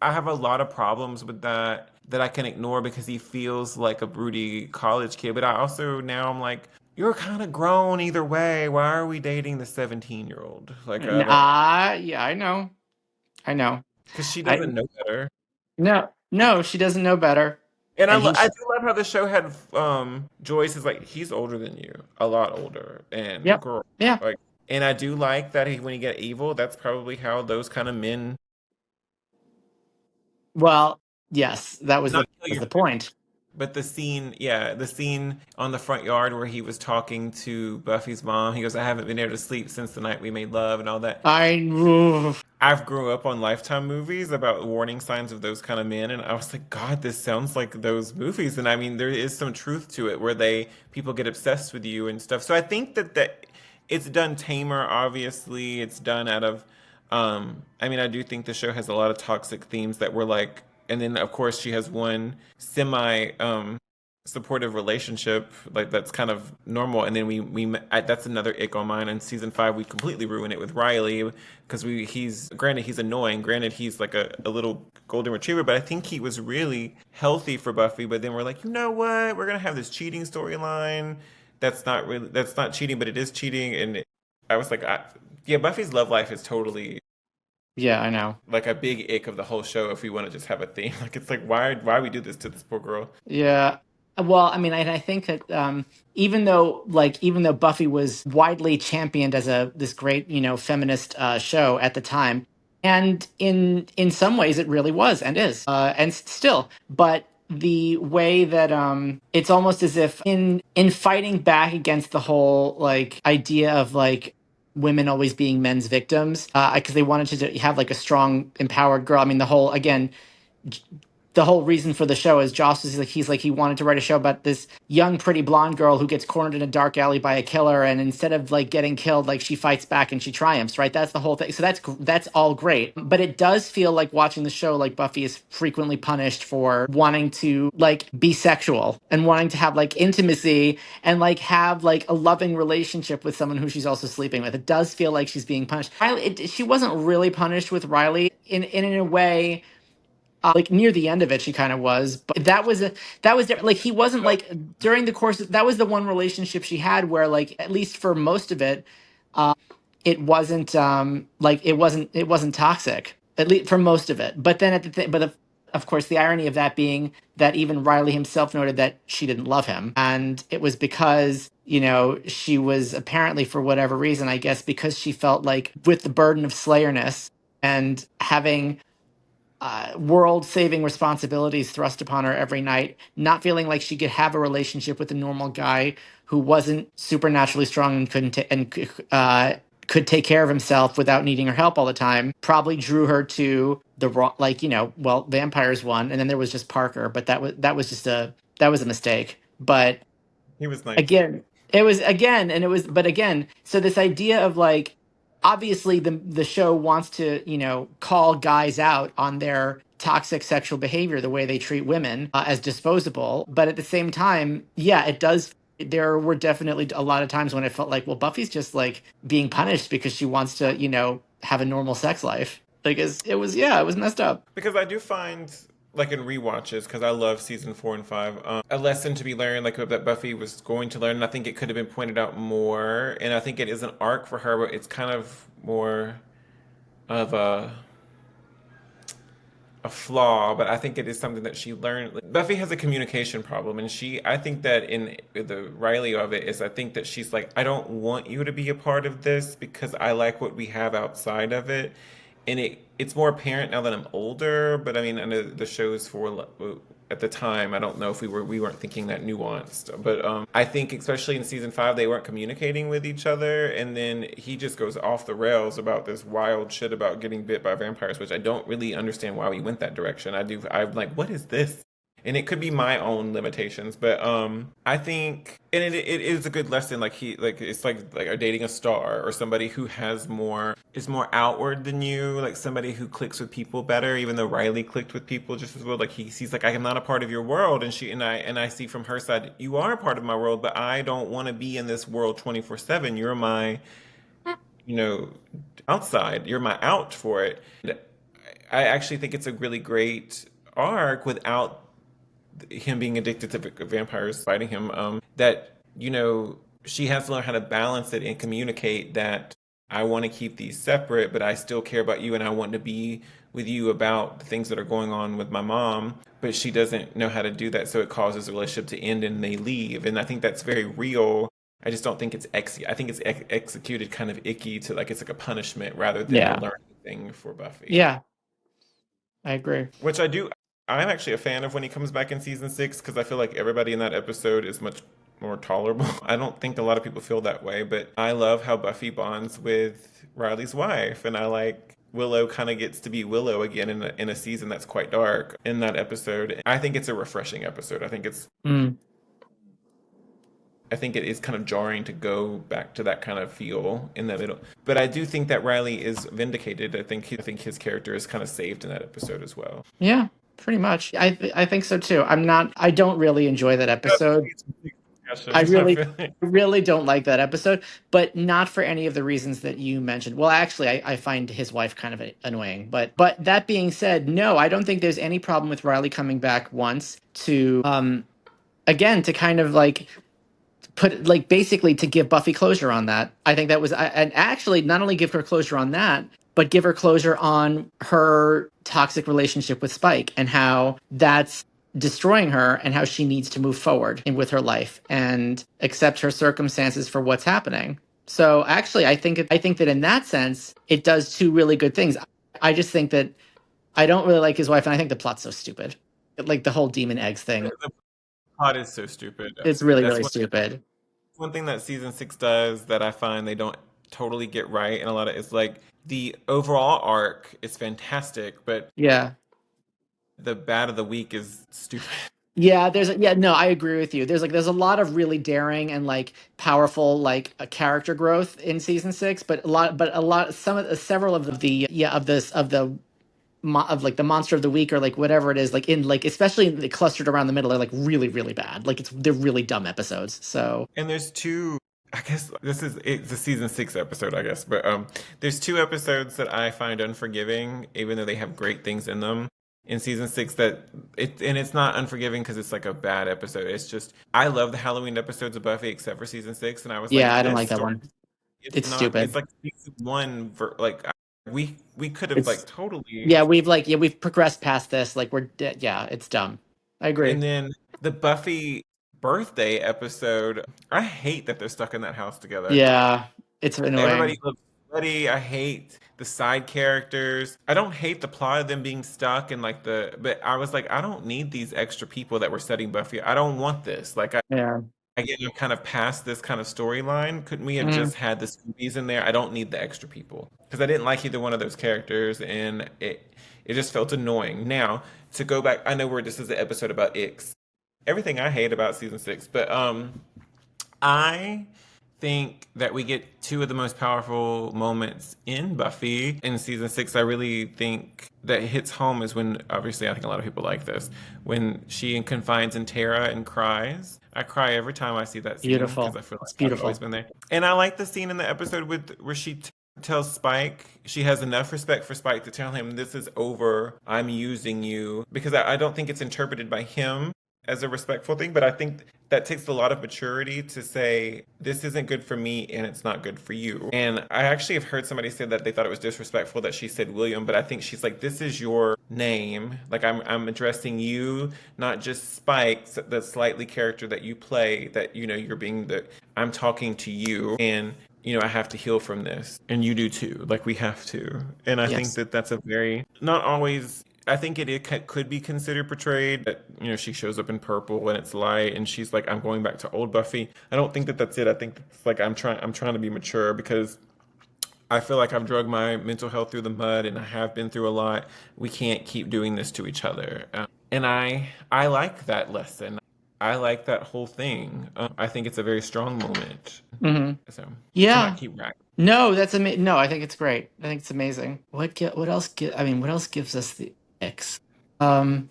[SPEAKER 2] I have a lot of problems with that I can ignore because he feels like a broody college kid. But I also now I'm like, you're kind of grown either way. Why are we dating the 17-year-old? Like, I don't,
[SPEAKER 3] Yeah, I know. I know.
[SPEAKER 2] because she
[SPEAKER 3] I
[SPEAKER 2] doesn't know better.
[SPEAKER 3] no, she doesn't know better,
[SPEAKER 2] And
[SPEAKER 3] and
[SPEAKER 2] I
[SPEAKER 3] he's
[SPEAKER 2] do love how the show had Joyce is like he's older than you, a lot older, and
[SPEAKER 3] yep,
[SPEAKER 2] girl,
[SPEAKER 3] yeah.
[SPEAKER 2] like, and I do like that when he get evil, that's probably how those kind of men
[SPEAKER 3] Well, yes, that was
[SPEAKER 2] not
[SPEAKER 3] the
[SPEAKER 2] kill
[SPEAKER 3] was
[SPEAKER 2] your
[SPEAKER 3] the point.
[SPEAKER 2] but the scene, yeah, the scene on the front yard where he was talking to Buffy's mom, he goes, I haven't been able to sleep since the night we made love and all that.
[SPEAKER 3] I
[SPEAKER 2] I've grew up on Lifetime movies about warning signs of those kind of men, and I was like, God, this sounds like those movies. And I mean, there is some truth to it where people get obsessed with you and stuff. So I think that it's done tamer, obviously. It's done out of I mean, I do think the show has a lot of toxic themes that were like, and then of course she has one semi supportive relationship like that's kind of normal, and then that's another ick on mine. In season 5 we completely ruin it with Riley because we he's granted he's annoying, granted he's like a little golden retriever, but I think he was really healthy for Buffy. But then we're like, you know what, we're gonna have this cheating storyline that's not cheating, but it is cheating. And I was like, yeah, Buffy's love life is totally
[SPEAKER 3] Yeah, I know.
[SPEAKER 2] like a big ick of the whole show if we want to just have a theme. Like it's like why we do this to this poor girl?
[SPEAKER 3] Yeah. Well, I mean, I think that even though Buffy was widely championed as a this great, feminist show at the time, and in some ways it really was and is, still, but the way that it's almost as if in fighting back against the whole like idea of like women always being men's victims, because they wanted to have like a strong, empowered girl. I mean, the whole reason for the show is Joss is like he wanted to write a show about this young pretty blonde girl who gets cornered in a dark alley by a killer, and instead of like getting killed, like she fights back and she triumphs, right? That's the whole thing. So that's all great, but it does feel like watching the show like Buffy is frequently punished for wanting to like be sexual and wanting to have like intimacy and like have like a loving relationship with someone who she's also sleeping with. It does feel like she's being punished. She wasn't really punished with Riley in a way, like near the end of it she kind of was, but that was different. Like he wasn't like during the course that was the one relationship she had where like at least for most of it, it wasn't it wasn't toxic, at least for most of it. But then of course the irony of that being that even Riley himself noted that she didn't love him, and it was because she was apparently, for whatever reason, I guess because she felt like with the burden of slayerness and having world-saving responsibilities thrust upon her every night, not feeling like she could have a relationship with a normal guy who wasn't supernaturally strong and could take care of himself without needing her help all the time, probably drew her to the wrong, like well, vampires won, and then there was just Parker, but that was a mistake. But
[SPEAKER 2] He was nice.
[SPEAKER 3] again, but again, so this idea of like, obviously the show wants to call guys out on their toxic sexual behavior, the way they treat women as disposable, but at the same time, yeah, it does. There were definitely a lot of times when it felt like, well, Buffy's just like being punished because she wants to have a normal sex life. Like it was messed up.
[SPEAKER 2] Because I do find, like in rewatches, because I love season 4 and 5, a lesson to be learned, like that Buffy was going to learn. And I think it could have been pointed out more. And I think it is an arc for her, but it's kind of more of a flaw. But I think it is something that she learned. Like, Buffy has a communication problem, and I think that in the Riley of it is, I think that she's like, I don't want you to be a part of this because I like what we have outside of it. And it's more apparent now that I'm older, but I mean, I know the shows for at the time, I don't know if we weren't thinking that nuanced, but I think especially in season 5 they weren't communicating with each other, and then he just goes off the rails about this wild shit about getting bit by vampires, which I don't really understand why we went that direction. I'm like, what is this? And it could be my own limitations, but I think, and it is a good lesson. Like it's like dating a star or somebody who is more outward than you, like somebody who clicks with people better. Even though Riley clicked with people just as well, like he's like, I am not a part of your world, and I see from her side, you are a part of my world, but I don't want to be in this world 24/7. You're my, you know, outside. You're my out for it. And I actually think it's a really great arc without him being addicted to vampires fighting him, that she has to learn how to balance it and communicate that I want to keep these separate, but I still care about you and I want to be with you about the things that are going on with my mom, but she doesn't know how to do that, so it causes the relationship to end and they leave. And I think that's very real. I just don't think I think it's executed kind of icky, to like it's like a punishment rather than a
[SPEAKER 3] Yeah,
[SPEAKER 2] learning thing for Buffy.
[SPEAKER 3] yeah, I agree.
[SPEAKER 2] Which I do. I'm actually a fan of when he comes back in season 6 because I feel like everybody in that episode is much more tolerable. I don't think a lot of people feel that way, but I love how Buffy bonds with Riley's wife, and I like Willow kind of gets to be Willow again in a season that's quite dark in that episode. I think it's a refreshing episode. I think it's
[SPEAKER 3] Mm.
[SPEAKER 2] I think it is kind of jarring to go back to that kind of feel in the middle. But I do think that Riley is vindicated. I think his character is kind of saved in that episode as well.
[SPEAKER 3] Yeah, pretty much. I think so too. I don't really enjoy that episode. I
[SPEAKER 2] Discussions, I
[SPEAKER 3] really
[SPEAKER 2] feel like.
[SPEAKER 3] really don't like that episode, but not for any of the reasons that you mentioned. Well, actually, I find his wife kind of annoying. But that being said, no, I don't think there's any problem with Riley coming back once to again to kind of like put like basically to give Buffy closure on that. I think that was and actually not only give her closure on that, but give her closure on her toxic relationship with Spike and how that's destroying her and how she needs to move forward with her life and accept her circumstances for what's happening. So actually, I think that in that sense, it does two really good things. I just think that I don't really like his wife, and I think the plot's so stupid. Like the whole demon eggs thing,
[SPEAKER 2] The plot is so stupid.
[SPEAKER 3] it's really
[SPEAKER 2] That's
[SPEAKER 3] really stupid.
[SPEAKER 2] one thing that season six does that I find they don't totally get right, and a lot of it's like the overall arc is fantastic, but
[SPEAKER 3] Yeah.
[SPEAKER 2] the bad of the week is stupid.
[SPEAKER 3] Yeah, yeah, no, I agree with you. There's a lot of really daring and like powerful like character growth in season 6, but a lot some of several of the yeah of this of the of like the monster of the week or like whatever it is like in like especially clustered around the middle are like really really bad. Like they're really dumb episodes. So
[SPEAKER 2] And there's two. I guess it's a season six episode, I guess, but there's two episodes that I find unforgiving, even though they have great things in them. In season six, it's not unforgiving because it's like a bad episode. It's just I love the Halloween episodes of Buffy except for season six, and I was
[SPEAKER 3] yeah,
[SPEAKER 2] like,
[SPEAKER 3] I don't
[SPEAKER 2] this
[SPEAKER 3] like that
[SPEAKER 2] story,
[SPEAKER 3] one.
[SPEAKER 2] it's
[SPEAKER 3] It's
[SPEAKER 2] not. It's
[SPEAKER 3] stupid.
[SPEAKER 2] like season one for like we could have like
[SPEAKER 3] It's
[SPEAKER 2] totally.
[SPEAKER 3] yeah, we've progressed past this. Like yeah, it's dumb. I agree.
[SPEAKER 2] And then the Buffy birthday episode, I hate that they're stuck in that house together.
[SPEAKER 3] Yeah, it's annoying.
[SPEAKER 2] Everybody looks sweaty. I hate the side characters. I don't hate the plot of them being stuck and like but I was like, I don't need these extra people that were setting Buffy. I don't want this. Like,
[SPEAKER 3] Yeah.
[SPEAKER 2] I get I'm kind of past this kind of storyline. Couldn't we have
[SPEAKER 3] Mm.
[SPEAKER 2] just had the Scoobies in there? I don't need the extra people because I didn't like either one of those characters, and it just felt annoying. Now to go back, I know where this is an episode about icks. Everything I hate about season six, but I think that we get two of the most powerful moments in Buffy in season six. I really think that hits home is when, obviously, I think a lot of people like this, when she confides in Tara and cries. I cry every time I see that scene because
[SPEAKER 3] Beautiful.
[SPEAKER 2] I feel
[SPEAKER 3] It's
[SPEAKER 2] like I've always
[SPEAKER 3] beautiful.
[SPEAKER 2] been there. And I like the scene in the episode where she tells Spike she has enough respect for Spike to tell him this is over. I'm using you because I don't think it's interpreted by him as a respectful thing, but I think that takes a lot of maturity to say this isn't good for me and it's not good for you. And I actually have heard somebody say that they thought it was disrespectful that she said William, but I think she's like, this is your name. Like I'm addressing you, not just Spike, the slightly character that you play. That you're being I'm talking to you, and I have to heal from this, and you do too. Like we have to, and I think
[SPEAKER 3] Yes.
[SPEAKER 2] that that's a very not always. I think it could be considered portrayed that she shows up in purple and it's light and she's like I'm going back to old Buffy. I don't think that that's it. I think it's like I'm trying to be mature because I feel like I've dragged my mental health through the mud and I have been through a lot. We can't keep doing this to each other. And I like that lesson. I like that whole thing. I think it's a very strong moment.
[SPEAKER 3] Hmm.
[SPEAKER 2] So to not
[SPEAKER 3] Yeah.
[SPEAKER 2] keep racking.
[SPEAKER 3] No, that's amazing. No, I think it's great. I think it's amazing. What else I mean, what else gives us the X? Um,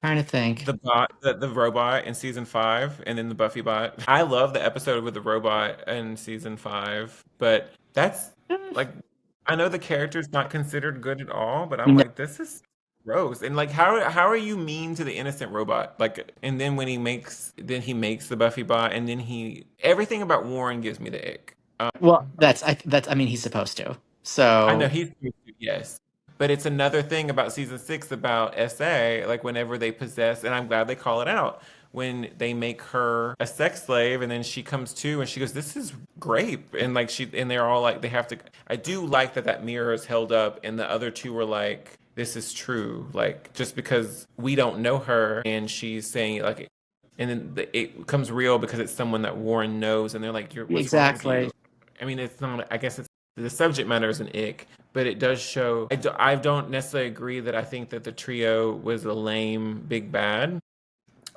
[SPEAKER 3] trying to think.
[SPEAKER 2] The bot, the robot in season five, and then the Buffy bot. I love the episode with the robot in season five, but that's like, I know the character's not considered good at all, but I'm
[SPEAKER 3] No.
[SPEAKER 2] like, this is gross. And like, how are you mean to the innocent robot? Like, and then then he makes the Buffy bot, and then everything about Warren gives me the ick.
[SPEAKER 3] Well, that's I mean he's supposed to.
[SPEAKER 2] I know
[SPEAKER 3] So
[SPEAKER 2] he's yes. But it's another thing about season six about SA, like whenever they possess, and I'm glad they call it out, when they make her a sex slave and then she comes to and she goes, this is grape. And like and they're all like, they have to, I do like that mirror is held up and the other two were like, this is true. Like, just because we don't know her and she's saying like, and then it becomes real because it's someone that Warren knows and they're like, what's wrong with you?
[SPEAKER 3] exactly.
[SPEAKER 2] I mean, it's not, I guess it's, the subject matter is an ick, but it does show. I don't necessarily agree that I think that the trio was a lame big bad.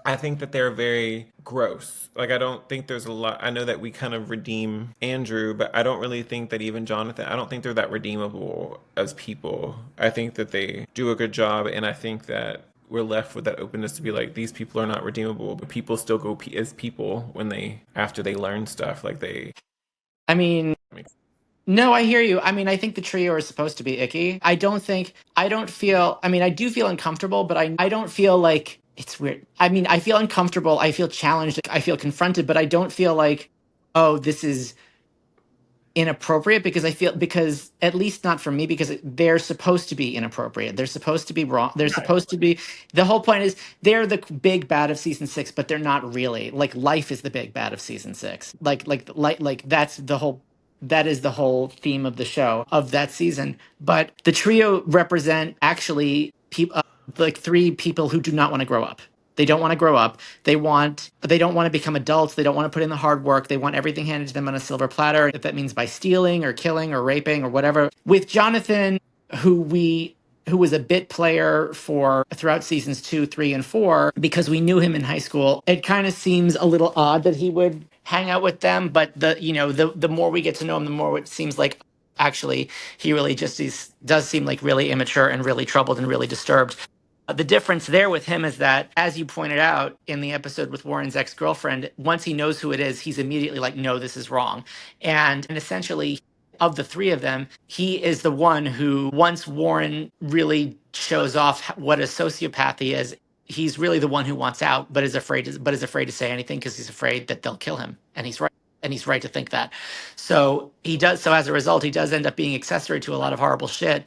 [SPEAKER 2] I think that they're very gross. Like, I don't think there's a lot. I know that we kind of redeem Andrew, but I don't really think that even Jonathan, I don't think they're that redeemable as people. I think that they do a good job, and I think that we're left with that openness to be like, these people are not redeemable, but people still go as people when after they learn stuff. Like,
[SPEAKER 3] I mean, no, I hear you. I mean, I think the trio is supposed to be icky. I don't feel, I mean, I do feel uncomfortable, but I don't feel like it's weird. I mean, I feel uncomfortable. I feel challenged. I feel confronted, but I don't feel like, oh, this is inappropriate because at least not for me, because they're supposed to be inappropriate. They're supposed to be wrong. They're supposed to be, the whole point is they're the big bad of season 6, but they're not really. Like, life is the big bad of season 6. Like that is the whole theme of the show, of that season. But the trio represent actually people, like 3 people who do not want to grow up. They don't want to grow up. They don't want to become adults. They don't want to put in the hard work. They want everything handed to them on a silver platter, if that means by stealing or killing or raping or whatever. With Jonathan, who was a bit player for throughout seasons 2, 3, and 4, because we knew him in high school, it kind of seems a little odd that he would hang out with them. But the more we get to know him, the more it seems like actually he really does seem like really immature and really troubled and really disturbed. The difference there with him is that, as you pointed out in the episode with Warren's ex-girlfriend, once he knows who it is, he's immediately like, no, this is wrong. And essentially, of the 3 of them, he is the one who, once Warren really shows off what a sociopath he is, he's really the one who wants out, but is afraid to say anything because he's afraid that they'll kill him. And he's right. And he's right to think that. So as a result, he does end up being accessory to a lot of horrible shit.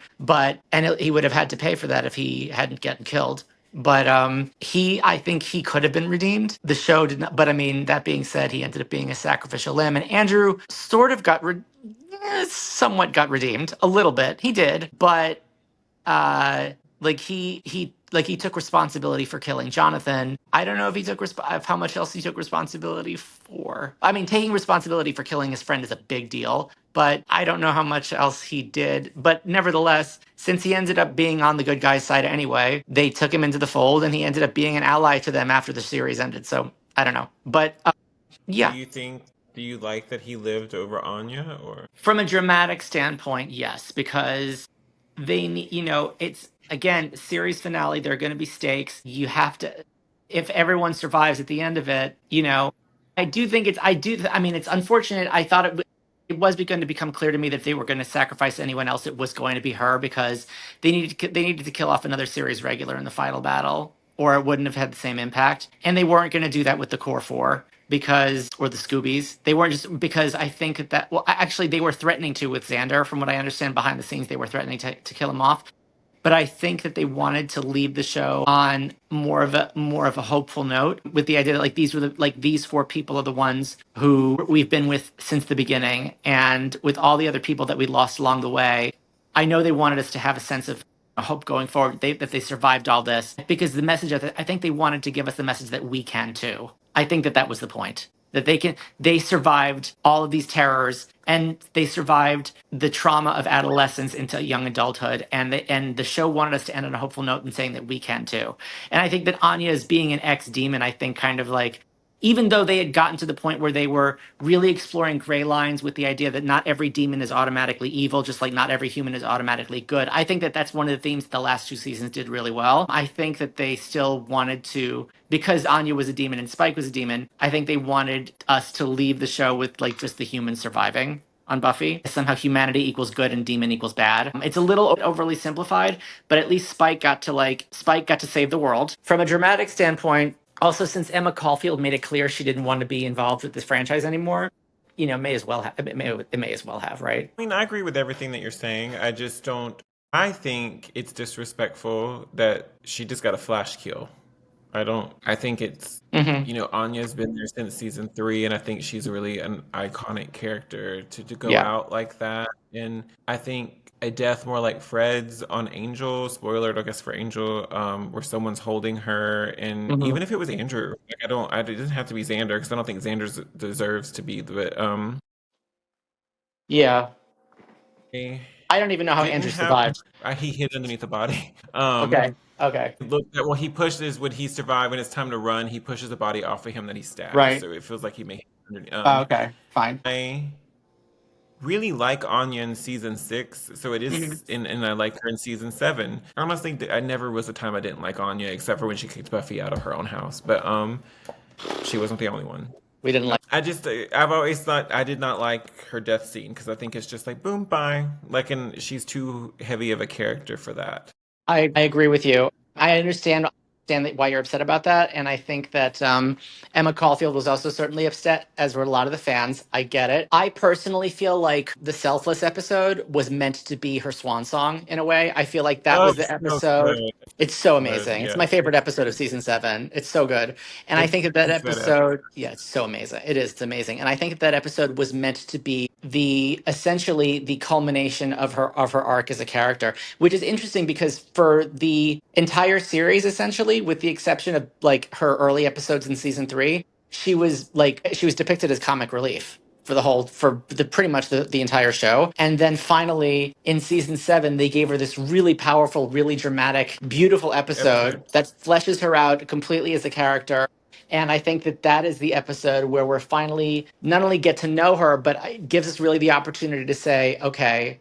[SPEAKER 3] He would have had to pay for that if he hadn't gotten killed. But I think he could have been redeemed. The show did not. But I mean, that being said, he ended up being a sacrificial lamb. And Andrew sort of somewhat got redeemed a little bit. He did, but he took responsibility for killing Jonathan. I don't know if he took of how much else he took responsibility for. I mean, taking responsibility for killing his friend is a big deal, but I don't know how much else he did. But nevertheless, since he ended up being on the good guy's side anyway, they took him into the fold, and he ended up being an ally to them after the series ended. So I don't know, but yeah.
[SPEAKER 2] Do you like that he lived over Anya, or
[SPEAKER 3] from a dramatic standpoint, yes, because they need, it's, again, series finale, there are going to be stakes. You have to, if everyone survives at the end of it, I mean, it's unfortunate. I thought it was going to become clear to me that if they were going to sacrifice anyone else, it was going to be her, because they needed to kill off another series regular in the final battle, or it wouldn't have had the same impact. And they weren't going to do that with the core 4. Or the Scoobies. They weren't, just because I think well, actually they were threatening to with Xander. From what I understand behind the scenes, they were threatening to kill him off. But I think that they wanted to leave the show on more of a hopeful note, with the idea that these 4 people are the ones who we've been with since the beginning, and with all the other people that we lost along the way, I know they wanted us to have a sense of hope going forward, that they survived all this, because the message, I think they wanted to give us the message that we can too. I think that was the point. That they survived all of these terrors, and they survived the trauma of adolescence into young adulthood, and the show wanted us to end on a hopeful note and saying that we can too. And I think that Anya, as being an ex-demon, I think kind of like, even though they had gotten to the point where they were really exploring gray lines with the idea that not every demon is automatically evil, just like not every human is automatically good. I think that that's one of the themes the last 2 seasons did really well. I think that they still wanted to, because Anya was a demon and Spike was a demon, I think they wanted us to leave the show with like just the humans surviving on Buffy. Somehow humanity equals good and demon equals bad. It's a little overly simplified, but at least Spike got to save the world. From a dramatic standpoint, also, since Emma Caulfield made it clear she didn't want to be involved with this franchise anymore, it may as well have, right?
[SPEAKER 2] I mean, I agree with everything that you're saying. I just don't. I think it's disrespectful that she just got a flash kill. I think it's, Anya's been there since season 3, and I think she's really an iconic character to go out like that. And I think a death more like Fred's on Angel, spoiler alert, I guess, for Angel, where someone's holding her, and even if it was Andrew, like, it doesn't have to be Xander, because I don't think Xander deserves to be the,
[SPEAKER 3] yeah. I don't even know how
[SPEAKER 2] didn't
[SPEAKER 3] Andrew
[SPEAKER 2] have
[SPEAKER 3] survived.
[SPEAKER 2] he hid underneath the body.
[SPEAKER 3] Okay. Okay.
[SPEAKER 2] Look, well, he pushes when he survived. When it's time to run, he pushes the body off of him that he stabs.
[SPEAKER 3] Right.
[SPEAKER 2] So it feels like he may.
[SPEAKER 3] Okay. Fine.
[SPEAKER 2] I really like Anya in season 6, so it
[SPEAKER 3] Mhm.
[SPEAKER 2] is, and I like her in season 7. Honestly, I never was a time I didn't like Anya, except for when she kicked Buffy out of her own house. But she wasn't the only one.
[SPEAKER 3] We didn't like.
[SPEAKER 2] I just, I've always thought I did not like her death scene because I think it's just like boom, bye. Like, and she's too heavy of a character for that.
[SPEAKER 3] I agree with you. I understand why you're upset about that, and I think that Emma Caulfield was also certainly upset, as were a lot of the fans. I get it. I personally feel like the Selfless episode was meant to be her swan song in a way. I feel like that
[SPEAKER 2] Oh,
[SPEAKER 3] was the
[SPEAKER 2] so
[SPEAKER 3] episode.
[SPEAKER 2] good.
[SPEAKER 3] It's so
[SPEAKER 2] Good,
[SPEAKER 3] amazing. It's
[SPEAKER 2] yeah.
[SPEAKER 3] my favorite episode of season 7. It's so good, and I think that that
[SPEAKER 2] It's that epic.
[SPEAKER 3] episode, yeah, it's so amazing. It is. It's amazing, and I think that that episode was meant to be the essentially the culmination of her arc as a character, which is interesting because for the entire series, essentially, with the exception of like her early episodes in season 3, she was depicted as comic relief for the pretty much the entire show. And then finally in season 7 they gave her this really powerful, really dramatic, beautiful episode
[SPEAKER 2] Episode.
[SPEAKER 3] that fleshes her out completely as a character. And I think that that is the episode where we're finally not only get to know her, but it gives us really the opportunity to say, okay,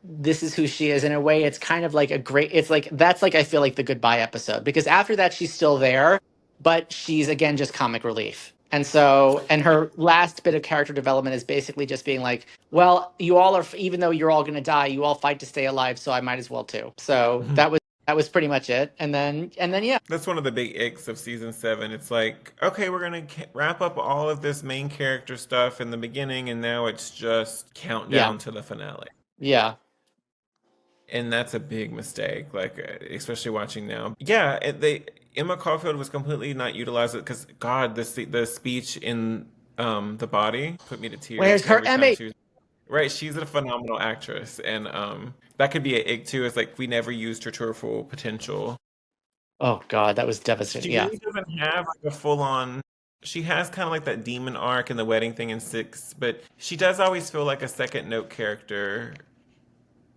[SPEAKER 3] this is who she is. In a way, it's kind of like it's like, that's like, I feel like the goodbye episode, because after that, she's still there, but she's again just comic relief. And so, and her last bit of character development is basically just being like, well, you all are, even though you're all going to die, you all fight to stay alive. So I might as well too. So that was pretty much it. And then, yeah.
[SPEAKER 2] That's one of the big icks of season 7. It's like, okay, we're gonna wrap up all of this main character stuff in the beginning, and now it's just
[SPEAKER 3] Yeah.
[SPEAKER 2] countdown to the finale.
[SPEAKER 3] Yeah.
[SPEAKER 2] And that's a big mistake, like especially watching now. Yeah, they Emma Caulfield was completely not utilized because God, the speech in the body put me to tears
[SPEAKER 3] Where's her
[SPEAKER 2] every time
[SPEAKER 3] Emmy?
[SPEAKER 2] she was. Right, she's a phenomenal actress, and that could be an ick too. It's like we never used her to her full potential.
[SPEAKER 3] Oh God, that was devastating.
[SPEAKER 2] She
[SPEAKER 3] Yeah.
[SPEAKER 2] really doesn't have like a full on. She has kind of like that demon arc in the wedding thing in 6, but she does always feel like a second note character.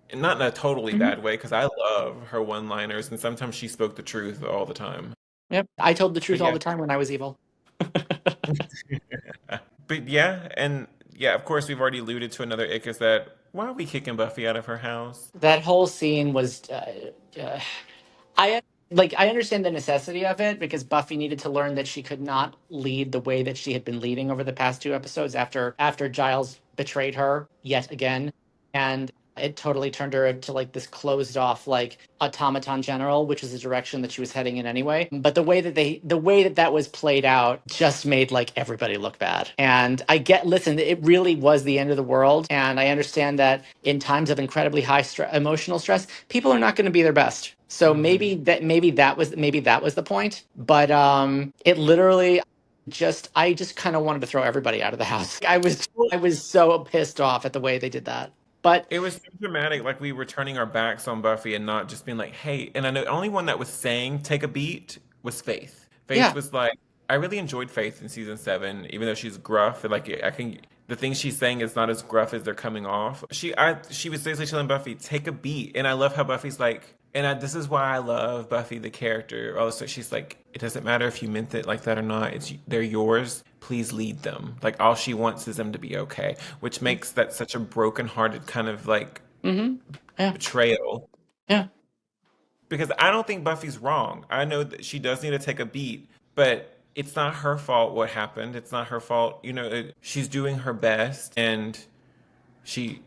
[SPEAKER 2] And not in a totally
[SPEAKER 3] Mhm.
[SPEAKER 2] bad way, because I love her one liners, and sometimes she spoke the truth all the time.
[SPEAKER 3] Yep. I told the
[SPEAKER 2] But
[SPEAKER 3] truth all
[SPEAKER 2] yeah.
[SPEAKER 3] the time when I was evil.
[SPEAKER 2] But yeah, and yeah, of course, we've already alluded to another ick is that why are we kicking Buffy out of her house?
[SPEAKER 3] That whole scene was uh, I I understand the necessity of it because Buffy needed to learn that she could not lead the way that she had been leading over the past 2 episodes after Giles betrayed her yet again, and it totally turned her into like this closed off like automaton general, which is the direction that she was heading in anyway. But the way that that was played out just made like everybody look bad. And listen, it really was the end of the world, and I understand that in times of incredibly high emotional stress, people are not going to be their best. So
[SPEAKER 2] Hmm.
[SPEAKER 3] maybe that was the point. But it literally I just kind of wanted to throw everybody out of the house.
[SPEAKER 2] Well,
[SPEAKER 3] I was so pissed off at the way they did that. But
[SPEAKER 2] it was so dramatic, like we were turning our backs on Buffy and not just being like, "Hey." And I know the only one that was saying "take a beat" was Faith. Faith
[SPEAKER 3] yeah,
[SPEAKER 2] was like, I really enjoyed Faith in season 7, even though she's gruff. And like, I can the things she's saying is not as gruff as they're coming off. She was basically telling Buffy, "Take a beat," and I love how Buffy's like. This is why I love Buffy the character. Also, she's like, it doesn't matter if you meant it like that or not. They're yours. Please lead them. Like all she wants is them to be okay, which makes that such a broken-hearted kind of like
[SPEAKER 3] mm-hmm, yeah,
[SPEAKER 2] betrayal.
[SPEAKER 3] yeah,
[SPEAKER 2] Because I don't think Buffy's wrong. I know that she does need to take a beat, but it's not her fault what happened. It's not her fault. She's doing her best, and she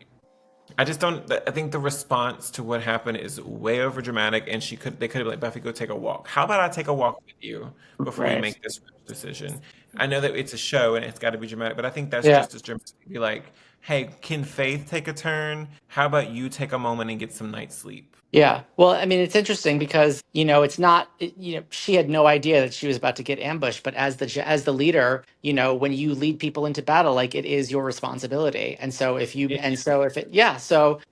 [SPEAKER 2] I just don't. I think the response to what happened is way over dramatic, and they could have like Buffy, go take a walk. How about I take a walk with you before you
[SPEAKER 3] right,
[SPEAKER 2] make this decision? I know that it's a show and it's got to be dramatic, but I think that's
[SPEAKER 3] yeah.
[SPEAKER 2] just as dramatic. Be like, hey, can Faith take a turn? How about you take a moment and get some night's sleep?
[SPEAKER 3] Yeah. Well, I mean, it's interesting because, it's not, she had no idea that she was about to get ambushed, but as the leader, when you lead people into battle, like it is your responsibility. And so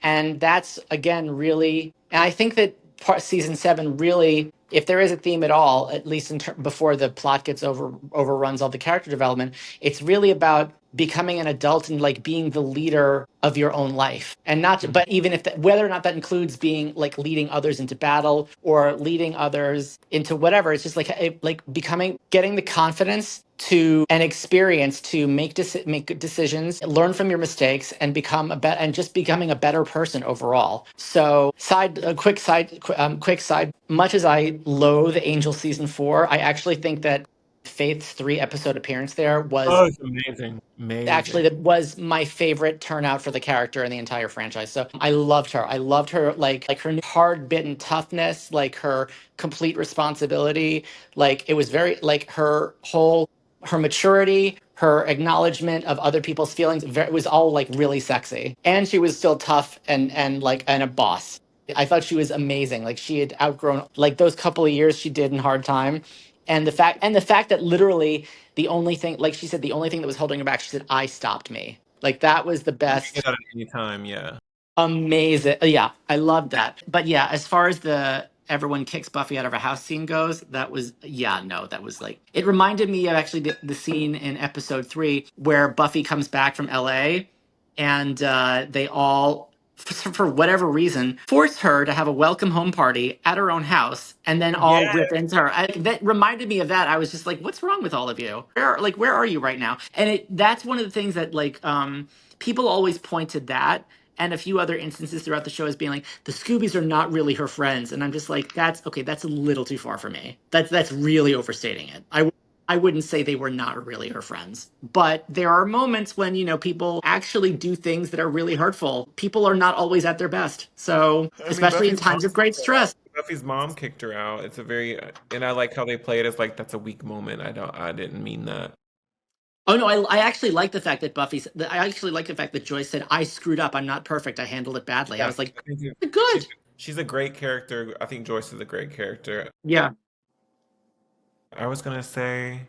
[SPEAKER 3] and that's again really, and I think that season 7 really, if there is a theme at all, at least before the plot gets overruns all the character development, it's really about becoming an adult and like being the leader of your own life, and not but even if whether or not that includes being like leading others into battle or leading others into whatever, it's just like becoming, getting the confidence to and experience to make good decisions, learn from your mistakes, and and just becoming a better person overall. So quick side, much as I loathe Angel season 4, I actually think that Faith's 3 episode appearance there was
[SPEAKER 2] Oh, it's amazing.
[SPEAKER 3] actually,
[SPEAKER 2] Amazing.
[SPEAKER 3] that was my favorite turnout for the character in the entire franchise. So I loved her. I loved her, like her hard bitten toughness, like her complete responsibility. Like it was very like her maturity, her acknowledgement of other people's feelings. It was all like really sexy, and she was still tough and a boss. I thought she was amazing. Like she had outgrown like those couple of years she did in Hard Time, and the fact that literally the only thing, like she said, the only thing that was holding her back, she said, I stopped me. Like that was the
[SPEAKER 2] You can get
[SPEAKER 3] best.
[SPEAKER 2] that at any time, yeah.
[SPEAKER 3] Amazing. Yeah, I loved that. But yeah, as far as the everyone kicks Buffy out of her house scene goes, that was, yeah, no, that was like, it reminded me of actually the scene in episode 3 where Buffy comes back from LA and they all, for whatever reason, force her to have a welcome home party at her own house and then all
[SPEAKER 2] Yeah.
[SPEAKER 3] rip into her. That reminded me of that. I was just like, what's wrong with all of you? Where are you right now? And that's one of the things that like people always point to that and a few other instances throughout the show as being like the Scoobies are not really her friends, and I'm just like, that's okay, that's a little too far for me. That's really overstating it. I wouldn't say they were not really her friends, but there are moments when people actually do things that are really hurtful. People are not always at their best, so
[SPEAKER 2] I mean,
[SPEAKER 3] especially in times of great stress.
[SPEAKER 2] Buffy's mom kicked her out. It's a very, and I like how they play it as like that's a weak moment. I didn't mean that.
[SPEAKER 3] Oh no, I actually like the fact that I actually like the fact that Joyce said, I screwed up, I'm not perfect, I handled it badly. I
[SPEAKER 2] Yeah,
[SPEAKER 3] was like,
[SPEAKER 2] I think
[SPEAKER 3] good.
[SPEAKER 2] she's a great character. I think Joyce is a great character.
[SPEAKER 3] Yeah,
[SPEAKER 2] I was gonna say,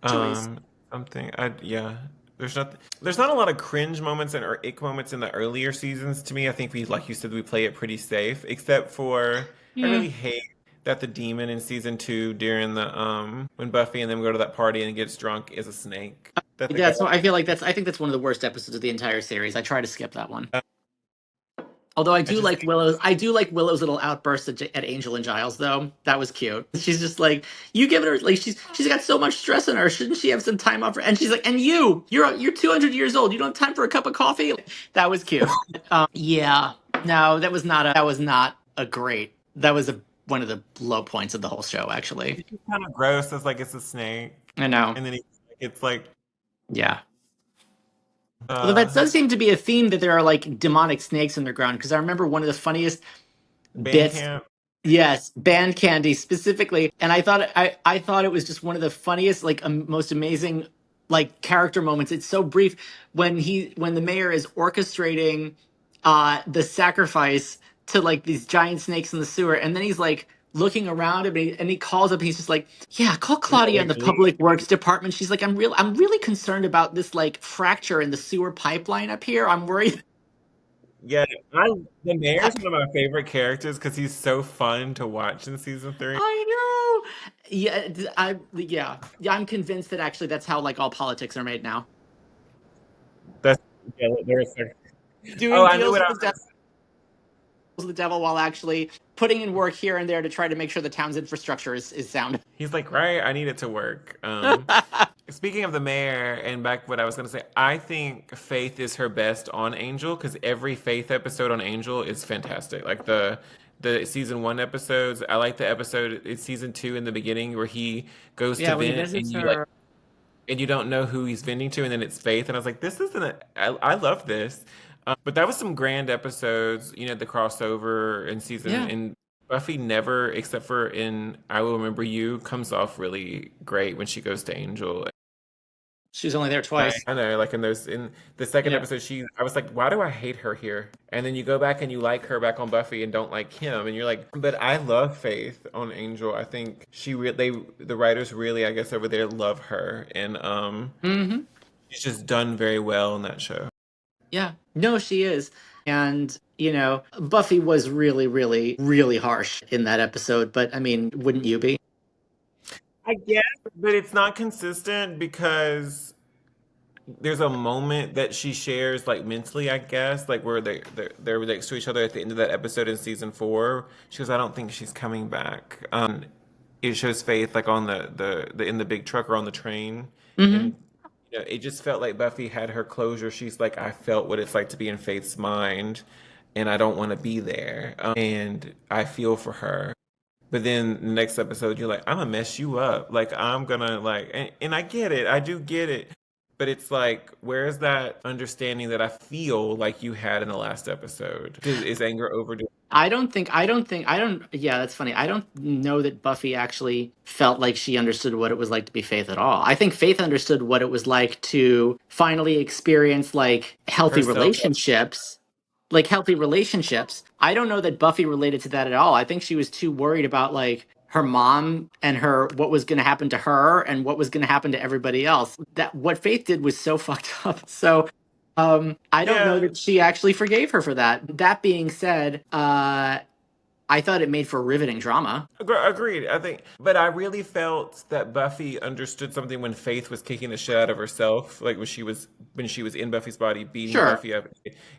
[SPEAKER 3] Joyce.
[SPEAKER 2] um, something. Yeah. There's not a lot of cringe moments or ick moments in the earlier seasons to me. I think like you said, we play it pretty safe, except for I
[SPEAKER 3] Yeah.
[SPEAKER 2] really hate that the demon in season 2 during the when Buffy and them go to that party and gets drunk is a snake. That the guy.
[SPEAKER 3] That's I think that's one of the worst episodes of the entire series. I try to skip that one. Although
[SPEAKER 2] I just
[SPEAKER 3] I do like Willow's little outburst at Angel and Giles though. That was cute. She's just like, you giving her like she's got so much stress on her. Shouldn't she have some time off? And she's like, and you're 200 years old. You don't have time for a cup of coffee. That was cute. Yeah, no, that was not a great. That was one of the low points of the whole show actually.
[SPEAKER 2] it's kind of gross. It's like it's a snake,
[SPEAKER 3] I know.
[SPEAKER 2] and then it's like
[SPEAKER 3] Yeah. Although that
[SPEAKER 2] uh
[SPEAKER 3] does seem to be a theme that there are like demonic snakes underground, because I remember one of the funniest bits.
[SPEAKER 2] Bandcamp.
[SPEAKER 3] Yes, band candy specifically, and I thought it was just one of the funniest, like most amazing, like character moments. It's so brief when the mayor is orchestrating the sacrifice to like these giant snakes in the sewer, and then he's like looking around and he calls up. And he's just like, "Yeah, call Claudia in the public works department." She's like, I'm really concerned about this like fracture in the sewer pipeline up here. I'm worried."
[SPEAKER 2] Yeah, the mayor's one of my favorite characters because he's so fun to watch in season 3.
[SPEAKER 3] I know. Yeah, yeah. I'm convinced that actually that's how like all politics are made now.
[SPEAKER 2] That's yeah, there's oh,
[SPEAKER 3] Doing
[SPEAKER 2] I knew
[SPEAKER 3] deals
[SPEAKER 2] what
[SPEAKER 3] with
[SPEAKER 2] I was.
[SPEAKER 3] the devil while actually putting in work here and there to try to make sure the town's infrastructure is sound.
[SPEAKER 2] He's like, right, I need it to work. Speaking of the mayor, and back what I was gonna say, I think Faith is her best on Angel because every Faith episode on Angel is fantastic. Like the season 1 episodes, I like the episode in season 2 in the beginning where he goes to
[SPEAKER 3] Yeah, when he
[SPEAKER 2] vent
[SPEAKER 3] visits her.
[SPEAKER 2] and you don't know who he's venting to, and then it's Faith, and I was like, this isn't I love this. But that was some grand episodes, the crossover in season,
[SPEAKER 3] Yeah,
[SPEAKER 2] and Buffy never, except for in I Will Remember You, comes off really great when she goes to Angel.
[SPEAKER 3] she was only there twice.
[SPEAKER 2] I know, like in the second
[SPEAKER 3] Yeah,
[SPEAKER 2] episode, I was like, why do I hate her here? And then you go back and you like her back on Buffy and don't like him, and you're like, but I love Faith on Angel. I think the writers really, I guess, over there love her, and
[SPEAKER 3] mm-hmm.
[SPEAKER 2] she's just done very well in that show.
[SPEAKER 3] Yeah. No, she is. And Buffy was really, really, really harsh in that episode. But I mean, wouldn't you be?
[SPEAKER 2] I guess, but it's not consistent because there's a moment that she shares like mentally, I guess, like where they're next to each other at the end of that episode in season 4. She goes, I don't think she's coming back. It shows Faith like on the in the big truck or on the train,
[SPEAKER 3] Hmm.
[SPEAKER 2] and it just felt like Buffy had her closure. She's like, I felt what it's like to be in Faith's mind, and I don't want to be there, and I feel for her. But then the next episode, you're like, I'm gonna mess you up. Like I'm gonna like, and I get it. I do get it. But it's like, where's that understanding that I feel like you had in the last episode? Is anger overdue?
[SPEAKER 3] Yeah, that's funny. I don't know that Buffy actually felt like she understood what it was like to be Faith at all. I think Faith understood what it was like to finally experience like
[SPEAKER 2] Herself?
[SPEAKER 3] healthy relationships. I don't know that Buffy related to that at all. I think she was too worried about like her mom and her what was going to happen to her and what was going to happen to everybody else. That what Faith did was so fucked up. So I don't know
[SPEAKER 2] Yeah,
[SPEAKER 3] that she actually forgave her for that. That being said, I thought it made for riveting drama.
[SPEAKER 2] agreed. I think, but I really felt that Buffy understood something when Faith was kicking the shit out of herself, like when she was in Buffy's body, beating
[SPEAKER 3] Sure.
[SPEAKER 2] Buffy up,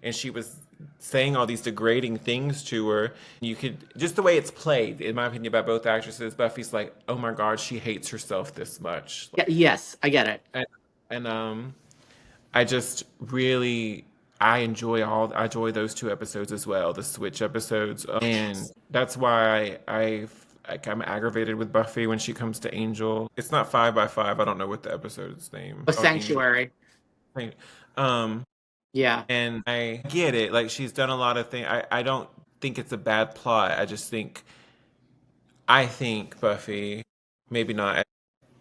[SPEAKER 2] and she was saying all these degrading things to her. You could just the way it's played, in my opinion, by both actresses. Buffy's like, oh my god, she hates herself this much,
[SPEAKER 3] Yeah, yes, I get it.
[SPEAKER 2] and I just really I enjoy those 2 episodes as well, the Switch episodes, and that's why I'm aggravated with Buffy when she comes to Angel. It's not 5 by 5. I don't know what the episode's name.
[SPEAKER 3] A
[SPEAKER 2] Oh, Angel.
[SPEAKER 3] sanctuary.
[SPEAKER 2] Um,
[SPEAKER 3] Yeah.
[SPEAKER 2] and I get it. Like she's done a lot of things. I don't think it's a bad plot. I think Buffy, maybe not,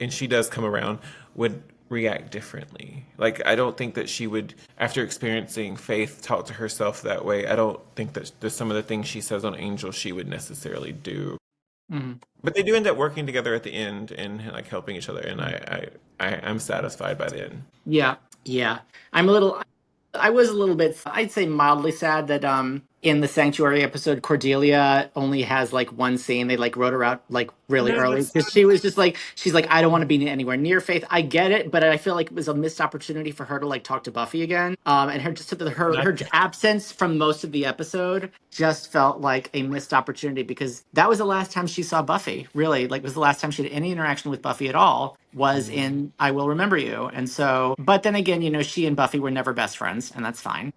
[SPEAKER 2] and she does come around, would react differently. Like I don't think that she would, after experiencing Faith talk to herself that way. I don't think that there's some of the things she says on Angel she would necessarily do.
[SPEAKER 3] Mhm.
[SPEAKER 2] But they do end up working together at the end and like helping each other, and I'm satisfied by the end.
[SPEAKER 3] Yeah. Yeah. I'm a little I was a little bit, I'd say mildly sad that in the Sanctuary episode, Cordelia only has like one scene. They like wrote her out like really
[SPEAKER 2] No,
[SPEAKER 3] early
[SPEAKER 2] that's
[SPEAKER 3] because she was just like, she's like, I don't want to be anywhere near Faith. I get it, but I feel like it was a missed opportunity for her to like talk to Buffy again. And her just
[SPEAKER 2] not.
[SPEAKER 3] her absence from most of the episode just felt like a missed opportunity because that was the last time she saw Buffy. Really, like it was the last time she had any interaction with Buffy at all. Was in I Will Remember You. And so, but then again, she and Buffy were never best friends, and that's fine.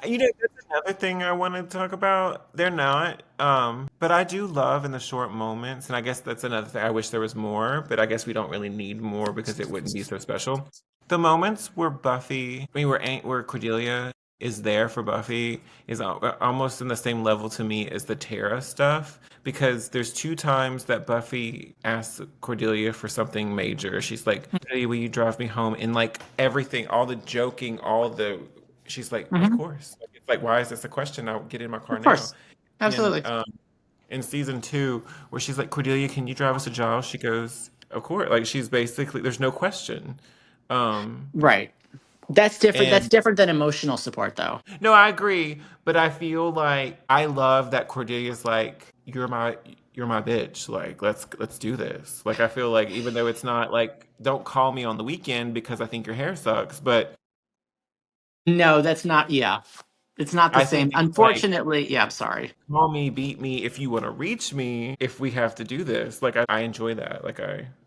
[SPEAKER 2] That's another thing I want to talk about. They're not, but I do love in the short moments, and I guess that's another thing. I wish there was more, but I guess we don't really need more because it wouldn't be so special. The moments where where Cordelia is there for Buffy is almost in the same level to me as the Tara stuff because there's 2 times that Buffy asks Cordelia for something major. She's like, "Hey, will you drive me home?" And like everything, all the joking, all the she's like, of
[SPEAKER 3] Hmm.
[SPEAKER 2] course. Like, it's like, why is this a question? I'll get in my car
[SPEAKER 3] Of
[SPEAKER 2] now.
[SPEAKER 3] course,
[SPEAKER 2] And
[SPEAKER 3] absolutely.
[SPEAKER 2] in season 2, where she's like, Cordelia, can you drive us to Giles? She goes, of course. Like she's basically, there's no question. Um,
[SPEAKER 3] Right. That's different. That's
[SPEAKER 2] and
[SPEAKER 3] different than emotional support, though.
[SPEAKER 2] no, I agree, but I feel like I love that Cordelia's like, you're my bitch. Like let's do this. Like I feel like even though it's not like, don't call me on the weekend because I think your hair sucks, but
[SPEAKER 3] No, that's not. Yeah, it's not the
[SPEAKER 2] I think
[SPEAKER 3] same.
[SPEAKER 2] it's like
[SPEAKER 3] Unfortunately, yeah. I'm sorry.
[SPEAKER 2] call me, beat me if you want to reach me if we have to do this. Like I enjoy that.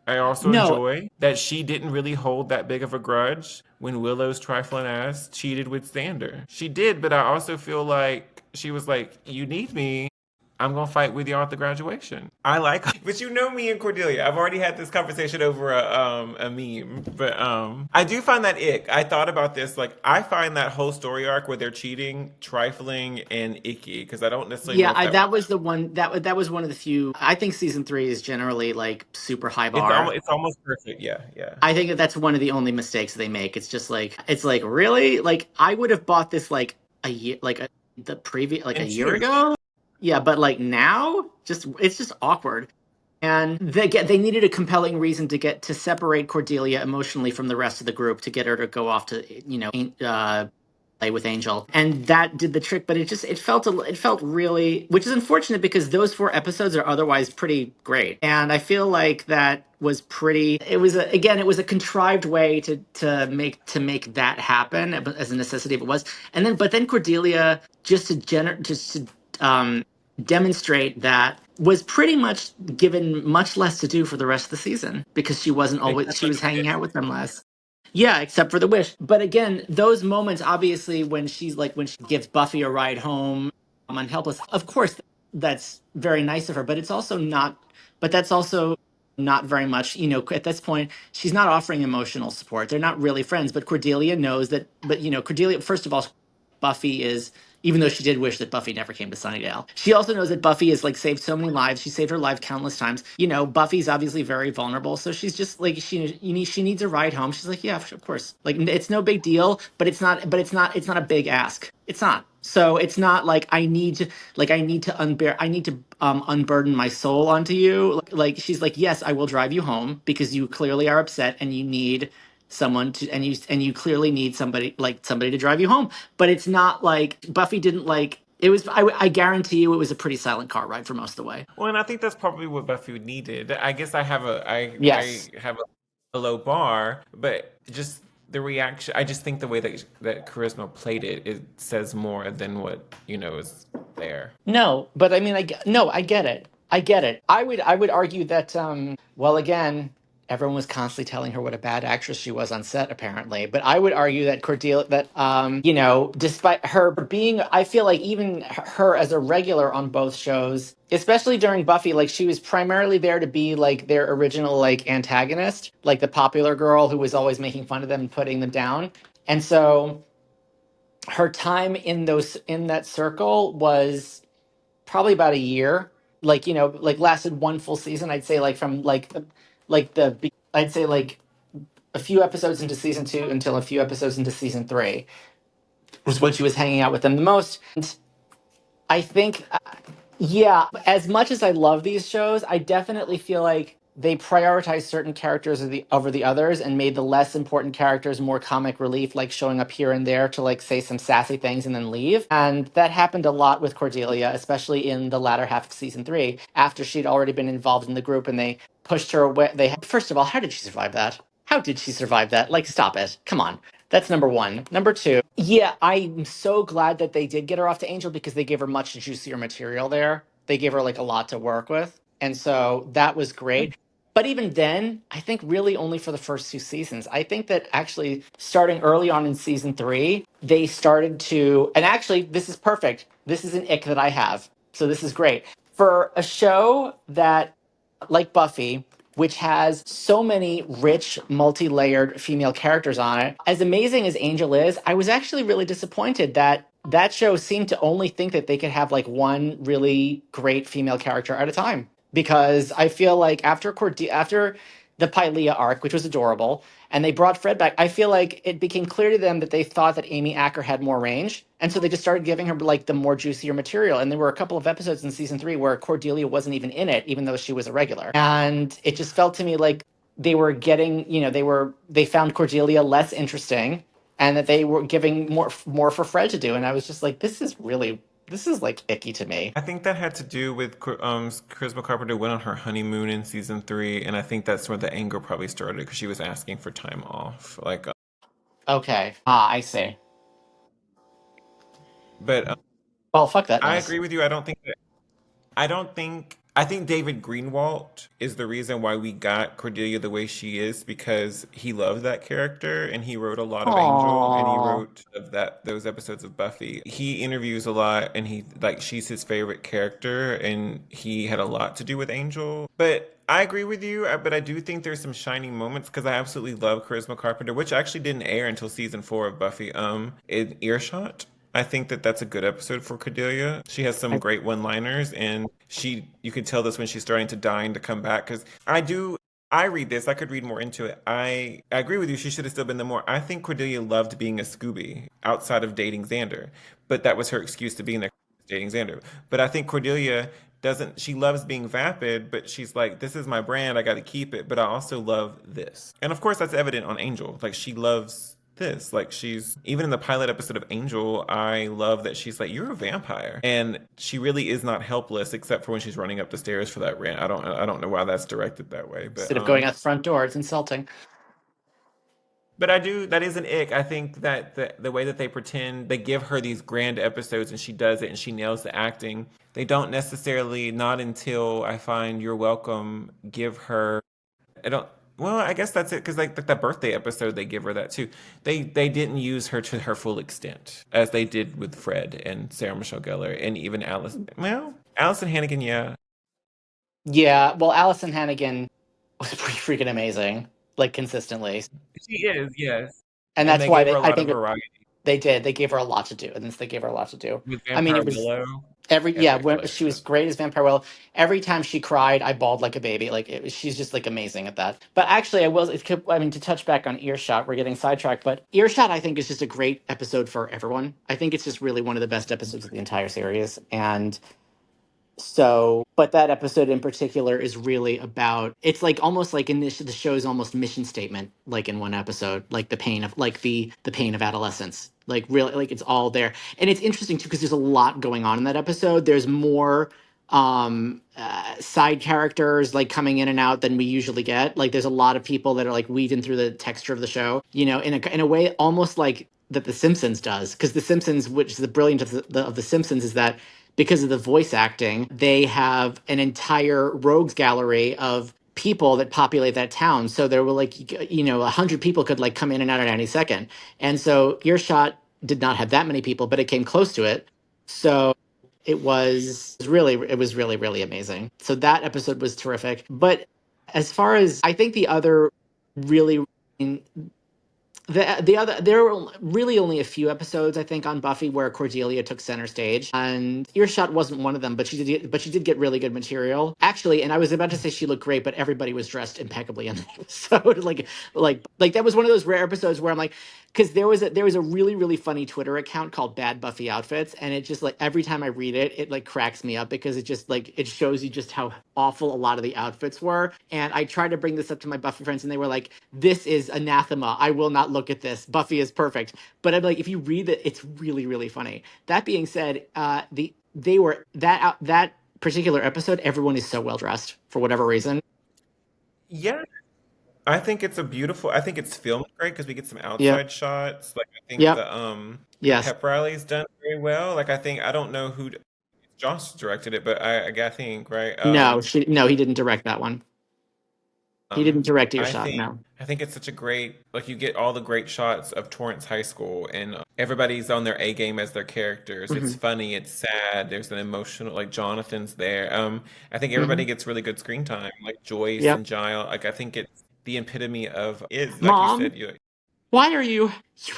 [SPEAKER 2] I also
[SPEAKER 3] No,
[SPEAKER 2] enjoy that she didn't really hold that big of a grudge when Willow's trifling ass cheated with Xander. She did, but I also feel like she was like, you need me. I'm gonna fight with y'all at the graduation. I like, but you know me and Cordelia. I've already had this conversation over a meme, but I do find that ick. I thought about this. Like I find that whole story arc where they're cheating, trifling, and icky because I don't necessarily know
[SPEAKER 3] yeah,
[SPEAKER 2] if that
[SPEAKER 3] that was the one that was one of the few. I think season 3 is generally like super high bar.
[SPEAKER 2] it's almost perfect. Yeah, yeah.
[SPEAKER 3] I think that that's one of the only mistakes they make. It's like really like I would have bought this like a year the previous like a
[SPEAKER 2] And
[SPEAKER 3] year
[SPEAKER 2] two,
[SPEAKER 3] ago. Yeah, but like now, just it's just awkward. And they needed a compelling reason to get to separate Cordelia emotionally from the rest of the group to get her to go off to play with Angel, and that did the trick. But it felt really, which is unfortunate because those 4 episodes are otherwise pretty great, and I feel like that was pretty. It was again, it was a contrived way to make that happen as a necessity. If it was, and then but then Cordelia just to demonstrate that was pretty much given much less to do for the rest of the season because she was hanging out with them less. Yeah, except for the wish. But again, those moments, obviously, when she gives Buffy a ride home on Helpless, of course, that's very nice of her. But it's also not. But that's also not very much. At this point, she's not offering emotional support. They're not really friends. But Cordelia knows that. But Cordelia, first of all, Buffy is. Even though she did wish that Buffy never came to Sunnydale, she also knows that Buffy has like saved so many lives. She saved her life countless times. Buffy's obviously very vulnerable, so she's just like she needs a ride home. She's like, yeah, of course. Like it's no big deal, but it's not a big ask. It's not. So it's not like I need to unburden my soul onto you. Like she's like, yes, I will drive you home because you clearly are upset and you need someone to and you clearly need somebody to drive you home. But it's not like Buffy didn't like it was. I guarantee you, it was a pretty silent car ride for most of the way.
[SPEAKER 2] Well, and I think that's probably what Buffy needed. I guess I
[SPEAKER 3] Yes.
[SPEAKER 2] have a low bar, but just the reaction. I just think the way that Charisma played it, it says more than what is there.
[SPEAKER 3] No, but I mean, no, I get it. I get it. I would argue that well, again, everyone was constantly telling her what a bad actress she was on set, apparently. But I would argue that Cordelia, that despite her being, I feel like even her as a regular on both shows, especially during Buffy, like she was primarily there to be like their original like antagonist, like the popular girl who was always making fun of them and putting them down. And so her time in that circle was probably about a year, like like lasted one full season. I'd say like from I'd say like a few episodes into season 2 until a few episodes into season 3 was when she was hanging out with them the most. And I think yeah, as much as I love these shows, I definitely feel like they prioritized certain characters over the others and made the less important characters more comic relief, like showing up here and there to like say some sassy things and then leave. And that happened a lot with Cordelia, especially in the latter half of season 3, after she'd already been involved in the group and they pushed her away. First of all, how did she survive that? How did she survive that? Like, stop it. Come on. That's number one. Number two, yeah, I'm so glad that they did get her off to Angel because they gave her much juicier material there. They gave her like a lot to work with. And so that was great. But even then, I think really only for the first 2 seasons. I think that actually starting early on in season 3, they started to, and actually, this is perfect. This is an ick that I have. So this is great. For a show that like Buffy, which has so many rich, multi-layered female characters on it. As amazing as Angel is, I was actually really disappointed that that show seemed to only think that they could have like one really great female character at a time. Because I feel like after the Pylea arc, which was adorable, and they brought Fred back, I feel like it became clear to them that they thought that Amy Acker had more range. And so they just started giving her like the more juicier material. And there were a couple of episodes in season 3 where Cordelia wasn't even in it, even though she was a regular. And it just felt to me like they were getting, they found Cordelia less interesting and that they were giving more for Fred to do. And I was just like, this is like icky to me.
[SPEAKER 2] I think that had to do with Charisma Carpenter went on her honeymoon in season 3, and I think that's where the anger probably started because she was asking for time off. Like,
[SPEAKER 3] Okay. Ah, I see.
[SPEAKER 2] but
[SPEAKER 3] Well, fuck that
[SPEAKER 2] I
[SPEAKER 3] noise.
[SPEAKER 2] agree with you. I think David Greenwalt is the reason why we got Cordelia the way she is because he loved that character and he wrote a lot of Angel and he
[SPEAKER 3] Aww.
[SPEAKER 2] wrote of those episodes of Buffy. He interviews a lot and he like she's his favorite character and he had a lot to do with Angel. But I agree with you, but I do think there's some shining moments because I absolutely love Charisma Carpenter, which actually didn't air until season 4 of Buffy. In Earshot. I think that that's a good episode for Cordelia. She has some great one-liners, and you can tell this when she's starting to dying to come back. Because I read this. I could read more into it. I agree with you. She should have still been the more. I think Cordelia loved being a Scooby outside of dating Xander, but that was her excuse to being there, dating Xander. But I think Cordelia doesn't. She loves being vapid, but she's like, this is my brand. I got to keep it. But I also love this, and of course that's evident on Angel. Like she loves this. Like she's even in the pilot episode of Angel, I love that she's like, "You're a vampire," and she really is not helpless except for when she's running up the stairs for that rant. I don't know why that's directed that way,
[SPEAKER 3] Instead of going out the front door, it's insulting.
[SPEAKER 2] but I do, that is an ick. I think that the way that they pretend, they give her these grand episodes and she does it and she nails the acting. They don't necessarily, not until I find You're Welcome, give her, I don't, well, I guess that's it because like that birthday episode, they give her that too. They didn't use her to her full extent as they did with Fred and Sarah Michelle Gellar and even Alice. Well, Allison Hannigan, yeah.
[SPEAKER 3] Yeah, well, Allison Hannigan was pretty freaking amazing, like consistently,
[SPEAKER 2] She is, yes.
[SPEAKER 3] and
[SPEAKER 2] And
[SPEAKER 3] that's
[SPEAKER 2] they
[SPEAKER 3] why
[SPEAKER 2] gave her a
[SPEAKER 3] I
[SPEAKER 2] lot of
[SPEAKER 3] think
[SPEAKER 2] variety
[SPEAKER 3] they did. They gave her a lot to do, and they gave her a lot to do.
[SPEAKER 2] with
[SPEAKER 3] I mean,
[SPEAKER 2] Vampire
[SPEAKER 3] it was
[SPEAKER 2] Willow. Epic,
[SPEAKER 3] when
[SPEAKER 2] like
[SPEAKER 3] she was great as Vampire Will. Every time she cried, I bawled like a baby. Like she's just like amazing at that. But actually, I will. I mean, to touch back on Earshot, we're getting sidetracked. But Earshot, I think, is just a great episode for everyone. I think it's just really one of the best episodes of the entire series, and so, but that episode in particular is really about, it's like almost like in this, the show's almost mission statement, like in one episode, like the pain of, like the pain of adolescence, like really, like it's all there. And it's interesting too because there's a lot going on in that episode. There's more side characters like coming in and out than we usually get. Like there's a lot of people that are like weaving through the texture of the show, you know, in a way almost like that the Simpsons does, because the Simpsons, which is the brilliant of the Simpsons, is that because of the voice acting, they have an entire rogues gallery of people that populate that town. So there were like, you know, 100 people could like come in and out at any second. And so Earshot did not have that many people, but it came close to it. So it was really, really amazing. So that episode was terrific. But as far as I think the other really the other, there were really only a few episodes I think on Buffy where Cordelia took center stage, and Earshot wasn't one of them, but she did get really good material actually. And I was about to say she looked great, but everybody was dressed impeccably in the episode. Like that was one of those rare episodes where I'm like, because there was a really really funny Twitter account called Bad Buffy Outfits, and it just like every time I read it, it like cracks me up because it just like it shows you just how awful a lot of the outfits were. And I tried to bring this up to my Buffy friends, and they were like, "This is anathema. I will not look at this. Buffy is perfect." But I'm like, if you read it, it's really really funny. That being said, they were that particular episode, everyone is so well dressed for whatever reason.
[SPEAKER 2] Yeah, I think it's a beautiful. I think it's filmed great because we get some
[SPEAKER 3] Yep.
[SPEAKER 2] outside shots. Like I think
[SPEAKER 3] Yep.
[SPEAKER 2] the
[SPEAKER 3] Yes.
[SPEAKER 2] pep rally's done very well. Like I think I don't know who Josh directed it, but I think right.
[SPEAKER 3] No, he didn't direct that one. He didn't direct
[SPEAKER 2] I
[SPEAKER 3] Earshot.
[SPEAKER 2] think
[SPEAKER 3] No.
[SPEAKER 2] I think it's such a great like you get all the great shots of Torrance High School and everybody's on their A game as their characters. It's
[SPEAKER 3] Hmm.
[SPEAKER 2] funny, it's sad. There's an emotional like Jonathan's there. I think everybody
[SPEAKER 3] Hmm.
[SPEAKER 2] gets really good screen time. Like Joyce
[SPEAKER 3] Yep.
[SPEAKER 2] and Giles. Like I think it's the epitome of is like you
[SPEAKER 3] Mom,
[SPEAKER 2] said. You
[SPEAKER 3] why are you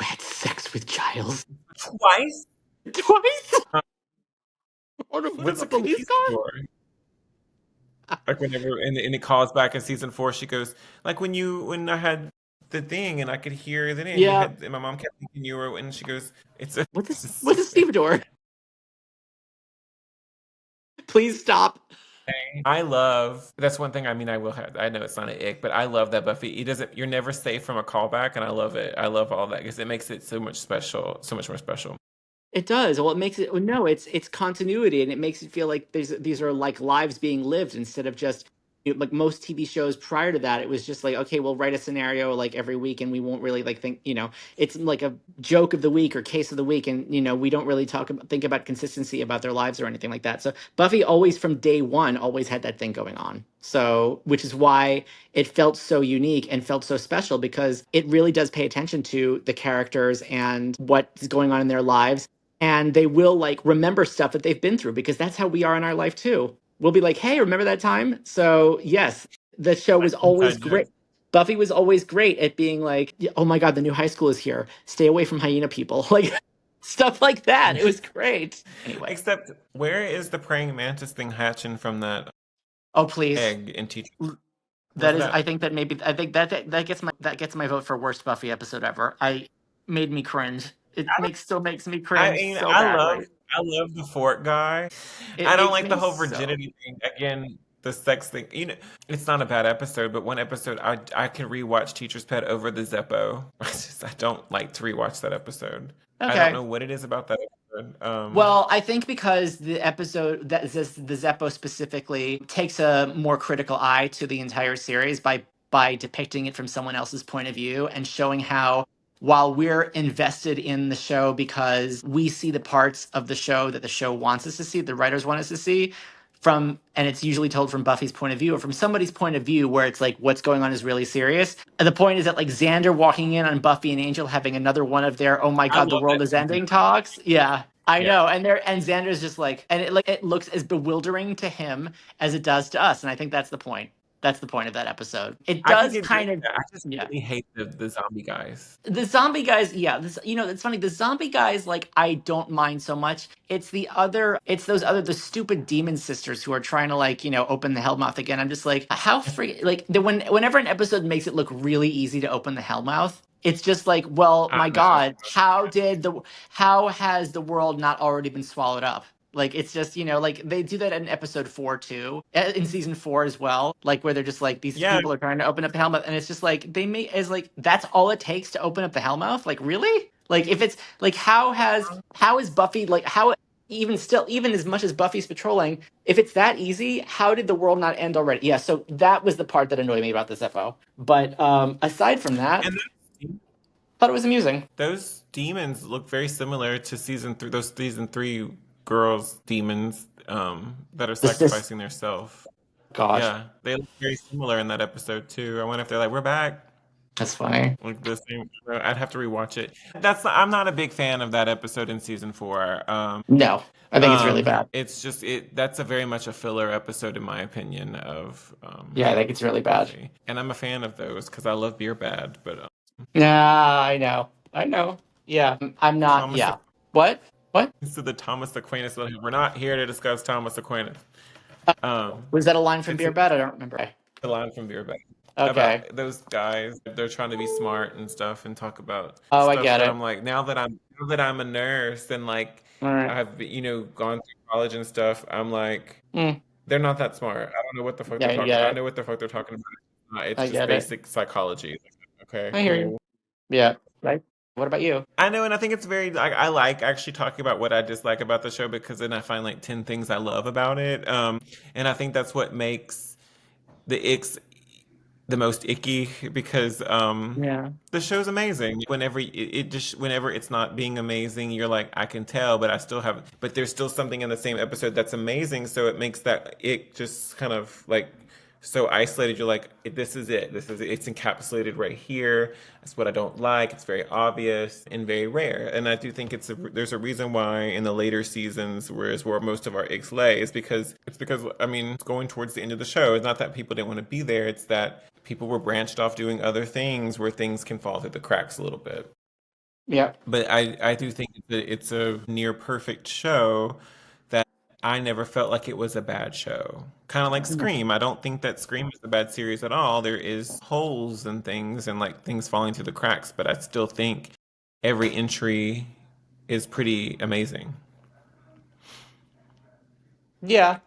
[SPEAKER 3] had sex with Giles
[SPEAKER 2] twice.
[SPEAKER 3] twice? On the hood of
[SPEAKER 2] What's
[SPEAKER 3] a
[SPEAKER 2] a
[SPEAKER 3] police
[SPEAKER 2] confusing
[SPEAKER 3] car?
[SPEAKER 2] for? Like whenever and it calls back in season 4, she goes like when I had the thing and I could hear the thing you
[SPEAKER 3] Yeah.
[SPEAKER 2] had and my mom kept thinking you were and she goes it's a
[SPEAKER 3] What's a stevedore? Please stop.
[SPEAKER 2] I love that's one thing I mean I will have I know it's not an ick but I love that Buffy it doesn't you're never safe from a callback and I love it I love all that because it makes it so much special so much more special.
[SPEAKER 3] It does. Well, it makes it. Well, no, it's continuity, and it makes it feel like these are like lives being lived instead of just like most TV shows prior to that. It was just like, okay, we'll write a scenario like every week, and we won't really like think. It's like a joke of the week or case of the week, and we don't really think about consistency about their lives or anything like that. So Buffy always from day one always had that thing going on. So which is why it felt so unique and felt so special because it really does pay attention to the characters and what's going on in their lives, and they will like remember stuff that they've been through because that's how we are in our life too. We'll be like, "Hey, remember that time?" So, yes, the show was always
[SPEAKER 2] Inside
[SPEAKER 3] great.
[SPEAKER 2] jokes.
[SPEAKER 3] Buffy was always great at being like, "Oh my god, the new high school is here. Stay away from hyena people." Like stuff like that. It was great. Anyway.
[SPEAKER 2] Except where is the praying mantis thing hatching from that
[SPEAKER 3] Oh, please.
[SPEAKER 2] egg in teacher
[SPEAKER 3] That
[SPEAKER 2] where's
[SPEAKER 3] is,
[SPEAKER 2] that?
[SPEAKER 3] I think that gets my vote for worst Buffy episode ever. I made me cringe. Makes me
[SPEAKER 2] I
[SPEAKER 3] cringe
[SPEAKER 2] mean
[SPEAKER 3] so badly.
[SPEAKER 2] I love the fort guy.
[SPEAKER 3] It
[SPEAKER 2] I don't
[SPEAKER 3] makes
[SPEAKER 2] like the
[SPEAKER 3] me
[SPEAKER 2] whole
[SPEAKER 3] so
[SPEAKER 2] virginity thing again the sex thing. It's not a bad episode, but one episode I can rewatch Teacher's Pet over the Zeppo. I don't like to rewatch that episode. I don't
[SPEAKER 3] Okay.
[SPEAKER 2] know what it is about that episode.
[SPEAKER 3] Well, I think because the episode the Zeppo specifically takes a more critical eye to the entire series by depicting it from someone else's point of view and showing how while we're invested in the show because we see the parts of the show that the show wants us to see, the writers want us to see, and it's usually told from Buffy's point of view or from somebody's point of view where it's like what's going on is really serious. And the point is that like Xander walking in on Buffy and Angel having another one of their oh my
[SPEAKER 2] I
[SPEAKER 3] god the
[SPEAKER 2] love
[SPEAKER 3] world
[SPEAKER 2] that
[SPEAKER 3] is
[SPEAKER 2] season.
[SPEAKER 3] ending talks. Yeah. I
[SPEAKER 2] Yeah.
[SPEAKER 3] know, and Xander's just like, and it looks as bewildering to him as it does to us, and I think that's the point. That's the point of that episode. It
[SPEAKER 2] I can
[SPEAKER 3] does
[SPEAKER 2] get
[SPEAKER 3] kind of,
[SPEAKER 2] that. I just
[SPEAKER 3] yeah.
[SPEAKER 2] really hate the zombie guys.
[SPEAKER 3] The zombie guys, yeah, it's funny. The zombie guys, like, I don't mind so much. It's the stupid demon sisters who are trying to like, open the Hellmouth again. I'm just like, how free, like, whenever an episode makes it look really easy to open the Hellmouth, it's just like, well,
[SPEAKER 2] I
[SPEAKER 3] my
[SPEAKER 2] know.
[SPEAKER 3] God, how has the world not already been swallowed up? Like it's just like they do that in episode 4 too, in season 4 as well. Like where they're just like these
[SPEAKER 2] Yeah,
[SPEAKER 3] people are trying to open up the Hellmouth, and it's just like they make as like that's all it takes to open up the Hellmouth. Like really? Like if it's like how is Buffy like how even as much as Buffy's patrolling, if it's that easy, how did the world not end already? Yeah, so that was the part that annoyed me about this FO. But aside from that,
[SPEAKER 2] and
[SPEAKER 3] thought it was amusing.
[SPEAKER 2] those demons look very similar to season 3. Those season 3 girls demons that are
[SPEAKER 3] This
[SPEAKER 2] sacrificing their self.
[SPEAKER 3] gosh,
[SPEAKER 2] Yeah, they look very similar in that episode too. I wonder if they're like, we're back.
[SPEAKER 3] that's funny.
[SPEAKER 2] Like the same. I'd have to rewatch it. I'm not a big fan of that episode in season 4.
[SPEAKER 3] No, I think it's really bad.
[SPEAKER 2] It's just That's a very much a filler episode in my opinion of
[SPEAKER 3] Yeah, I think it's really bad.
[SPEAKER 2] Buffy. And I'm a fan of those because I love Beer Bad, but
[SPEAKER 3] Nah, I know. Yeah, I'm not.
[SPEAKER 2] Thomas.
[SPEAKER 3] Yeah. What? What?
[SPEAKER 2] So the Thomas Aquinas. We're not here to discuss Thomas Aquinas.
[SPEAKER 3] Was that a line from
[SPEAKER 2] It's
[SPEAKER 3] Beer Bad? I don't remember.
[SPEAKER 2] a line from Beer Bad
[SPEAKER 3] Okay.
[SPEAKER 2] about those guys. They're trying to be smart and stuff and talk about
[SPEAKER 3] Oh, I
[SPEAKER 2] stuff
[SPEAKER 3] get
[SPEAKER 2] that
[SPEAKER 3] it.
[SPEAKER 2] I'm like, now that I'm a nurse and like
[SPEAKER 3] All right.
[SPEAKER 2] I've gone through college and stuff. I'm like,
[SPEAKER 3] Mm,
[SPEAKER 2] they're not that smart. I don't know what the fuck
[SPEAKER 3] yeah,
[SPEAKER 2] they're
[SPEAKER 3] I
[SPEAKER 2] talking.
[SPEAKER 3] get
[SPEAKER 2] I
[SPEAKER 3] it.
[SPEAKER 2] know what the fuck they're talking about. It's
[SPEAKER 3] I
[SPEAKER 2] just
[SPEAKER 3] get it.
[SPEAKER 2] basic psychology. Okay,
[SPEAKER 3] I hear you.
[SPEAKER 2] cool.
[SPEAKER 3] Yeah. Right. What about you?
[SPEAKER 2] I know, and I think it's very like I like actually talking about what I dislike about the show because then I find like 10 things I love about it. And I think that's what makes the icks the most icky because
[SPEAKER 3] Yeah.
[SPEAKER 2] the show's amazing. Whenever it's not being amazing, you're like, I can tell, but there's still something in the same episode that's amazing, so it makes that ick just kind of like so isolated. You're like, this is it. It's encapsulated right here. That's what I don't like. It's very obvious and very rare. And I do think there's a reason why in the later seasons, where most of our icks lay, is because I mean, it's going towards the end of the show. It's not that people didn't want to be there. It's that people were branched off doing other things where things can fall through the cracks a little bit.
[SPEAKER 3] Yeah.
[SPEAKER 2] But I do think that it's a near perfect show that I never felt like it was a bad show. Kind of like Scream. I don't think that Scream is a bad series at all. There is holes and things and like things falling through the cracks, but I still think every entry is pretty amazing.
[SPEAKER 3] Yeah.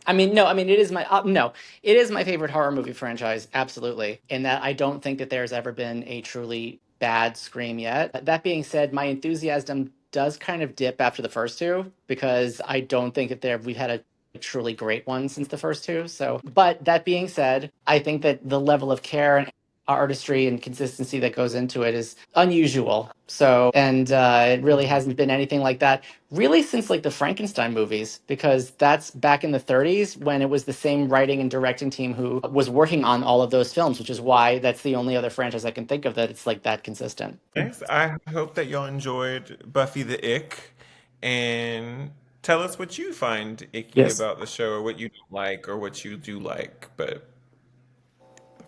[SPEAKER 3] I mean, no. I mean, it is my no. It is my favorite horror movie franchise. Absolutely. In that, I don't think that there's ever been a truly bad Scream yet. That being said, my enthusiasm does kind of dip after the first two because I don't think that we've had a truly great one since the first two. So, but that being said, I think that the level of care and artistry and consistency that goes into it is unusual. So, and it really hasn't been anything like that really since like the Frankenstein movies, because that's back in the 30s when it was the same writing and directing team who was working on all of those films, which is why that's the only other franchise I can think of that it's like that consistent.
[SPEAKER 2] Thanks. I hope that y'all enjoyed Buffy the Ick and tell us what you find icky
[SPEAKER 3] Yes.
[SPEAKER 2] about the show or what you don't like or what you do like. But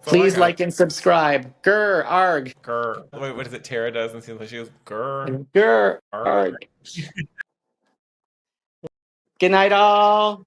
[SPEAKER 2] that's all I
[SPEAKER 3] Please
[SPEAKER 2] got.
[SPEAKER 3] like and subscribe. Grr, arg.
[SPEAKER 2] Grr. Wait, what is it? Tara does and seems like she goes, grr,
[SPEAKER 3] Grr,
[SPEAKER 2] arg.
[SPEAKER 3] arg. Good night, all.